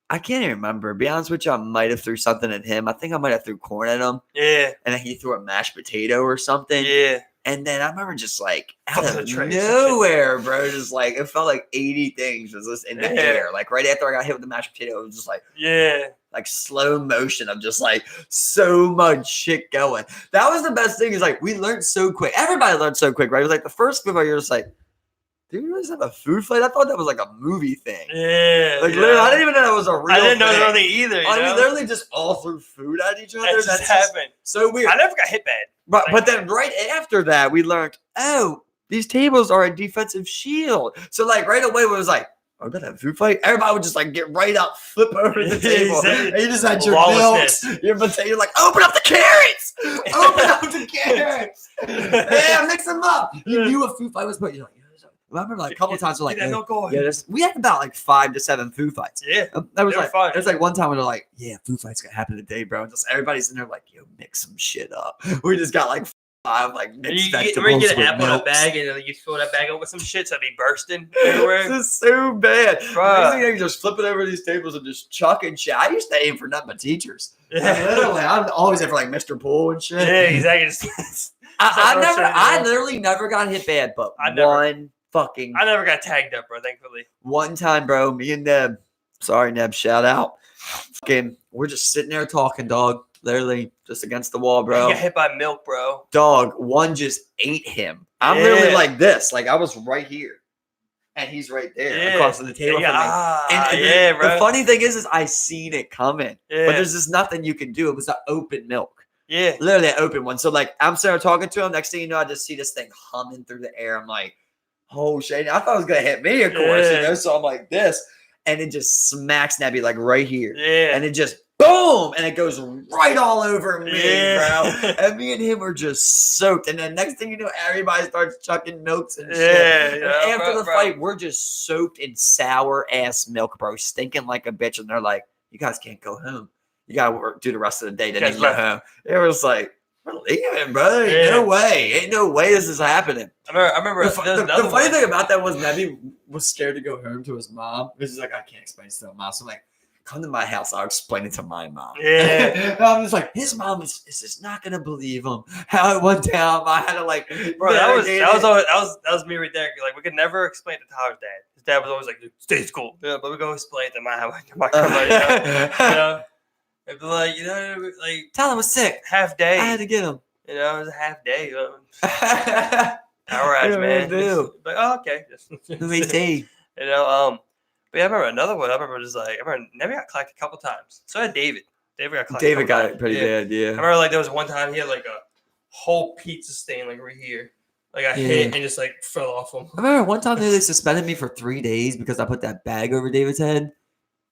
I can't even remember. Be honest with you, I might have threw something at him. I think I might have threw corn at him. Yeah. And then he threw a mashed potato or something. Yeah. And then I remember just like out Fucking of the trays. nowhere, bro, just like it felt like 80 things was just in the Yeah. air. Like right after I got hit with the mashed potato, it was just like Yeah. slow motion of just like so much shit going. That was the best thing is like we learned so quick. Everybody learned so quick, right? It was like the first food fight, you're just like, did we really have a food fight? I thought that was like a movie thing. Yeah. Like literally, I didn't even know that was a real I didn't know thing. the other thing either. I mean, literally just all threw food at each other. That just happened. so weird. I never got hit bad. But then right after that, we learned, oh, these tables are a defensive shield. So like right away, when it was like, "Oh, we have a food fight," everybody would just like get right up, flip over the table, Exactly. and you just had your Lawlessness. milks, your potato. You're like, "Open up the carrots! Open up the carrots! Yeah, mix them up." You knew a food fight was, but you're like, I remember like a couple times we're like, Get that milk going. yeah, we had about like 5 to 7 food fights. Yeah. That was They were like fun. there's like one time when they're like, yeah, food fight's gonna happen today, bro. And just everybody's in there like, yo, mix some shit up. We just got like 5 like mixed vegetables. You get an with apple in a milks. bag and then you fill that bag up with some shit so it'd be bursting everywhere. This is so bad. Bruh. Next thing you just flipping over these tables and just chucking shit. I used to aim for nothing but teachers. Yeah. Literally, I'm always there for like Mr. Poole and shit. Yeah, exactly. I literally never got hit bad, but I never- I never got tagged up, bro, thankfully. one time, bro, me and Neb, sorry, Neb, shout out. Fucking, we're just sitting there talking, dog. Literally, just against the wall, I bro. got hit by milk, bro. Dog, one just ate him. I'm Yeah. literally like this. Like, I was right here. And he's right there Yeah. across the table from me. And Yeah, the bro. funny thing is I seen it coming. Yeah. But there's just nothing you can do. It was an open milk. Yeah. Literally an open one. So, like, I'm sitting there talking to him. Next thing you know, I just see this thing humming through the air. I'm like, oh shit. I thought it was gonna hit me, of course, you Yeah. know. So I'm like this, and it just smacks Nebby like right here. Yeah. And it just boom, and it goes right all over me, Yeah. bro. And me and him are just soaked. And then next thing you know, everybody starts chucking milks and shit. Yeah, And yeah, after bro, the bro. fight, we're just soaked in sour ass milk, bro, stinking like a bitch. And they're like, "You guys can't go home. You gotta do the rest of the day. Then you guys can go left. home." It was like, we're leaving, bro. Yeah. No way. Ain't no way this is happening. I remember The, there was another funny one. thing about that was Nebby was scared to go home to his mom. He's like, I can't explain it to my mom. So I'm like, come to my house. I'll explain it to my mom. Yeah. And I'm just like, his mom is just not gonna believe him. How it went down. I had to like, Bro, that was navigate it. always, that was me right there. Like we could never explain it to Tyler's dad. His dad was always like, "Stay in school." Yeah, but we go explain it to my grandma. You know, it'd be like, you know, like Tyler was sick. half day. I had to get him. You know, it was a half day. You know? Power Power outage, man. do. Like, oh, okay. Who we see? You know, but yeah, I remember another one. I remember just like Never got clacked a couple times. So had David. David got clacked. David got it pretty Yeah. bad, yeah. I remember like there was one time he had like a whole pizza stain like right here. Like I hit and just like fell off him. I remember one time they suspended me for 3 days because I put that bag over David's head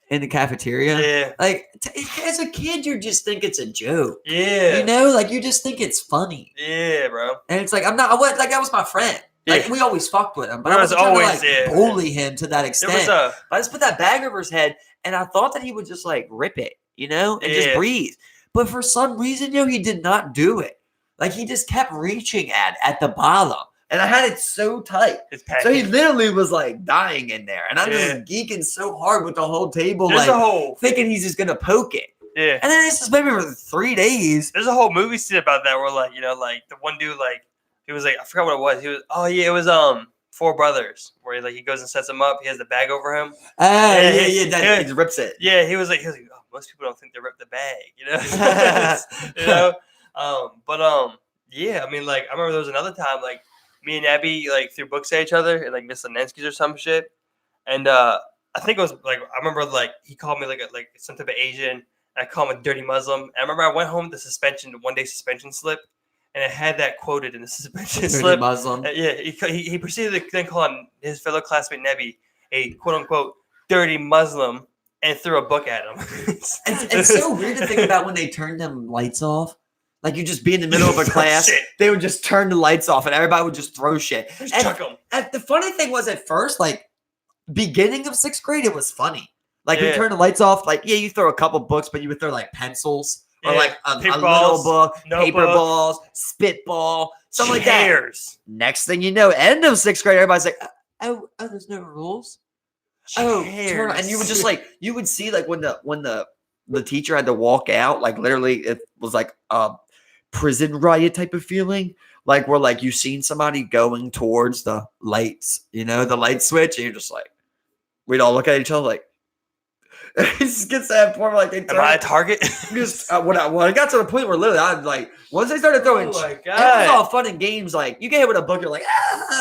in the cafeteria. Yeah. Like, as a kid, you just think it's a joke. Yeah. You know, like, you just think it's funny. Yeah, bro. And it's like, like, that was my friend. Like, Yeah. we always fucked with him. But There I was wasn't trying always, to, like, yeah. bully him to that There extent. was a I just put that bag over his head, and I thought that he would just, like, rip it, you know, and just Yeah. breathe. But for some reason, he did not do it. Like, he just kept reaching at the bottom. And I had it so tight. it's So he package. literally was like dying in there. And I'm Yeah. just geeking so hard with the whole table, There's like a whole thinking he's just gonna poke it. yeah. And then this is maybe for 3 days. There's a whole movie scene about that where like, you know, like the one dude like he was like I forgot what it was. He was it was Four Brothers where he goes and sets him up. He has the bag over him. That he rips it. Yeah, he was like oh, most people don't think they ripped the bag, you know. You know? Yeah, I mean like I remember there was another time like me and Abby like threw books at each other and like Miss Lenensky's or some shit. And I think it was like I remember like he called me like some type of Asian. And I called him a dirty Muslim. And I remember I went home with the 1 day suspension slip, and it had that quoted in the suspension Dirty slip. Muslim. Yeah, he proceeded to then call on his fellow classmate Nebi a quote unquote dirty Muslim and threw a book at him. It's so weird to think about when they turned them lights off. Like you just be in the middle of a class, Shit. they would just turn the lights off and everybody would just throw shit. Just And- chuck him. And the funny thing was at first, like beginning of 6th grade, it was funny. Like we Yeah. turn the lights off, like you throw a couple books, but you would throw like pencils or Yeah. like a Paper little balls, book, paper notebook. balls, spitball, something like that. Chairs. Next thing you know, end of 6th grade, everybody's like, oh, there's no rules. Oh, turn on. And you would just like you would see like when the teacher had to walk out, like literally it was like a prison riot type of feeling. Like where like you seen somebody going towards the lights, you know, the light switch, and you're just like, we'd all look at each other like it just gets to that point where like they Am I a target? just when I got to the point where literally I'm like once they started throwing Oh my it was God. all fun and games, like you get hit with a book, you're like, ah.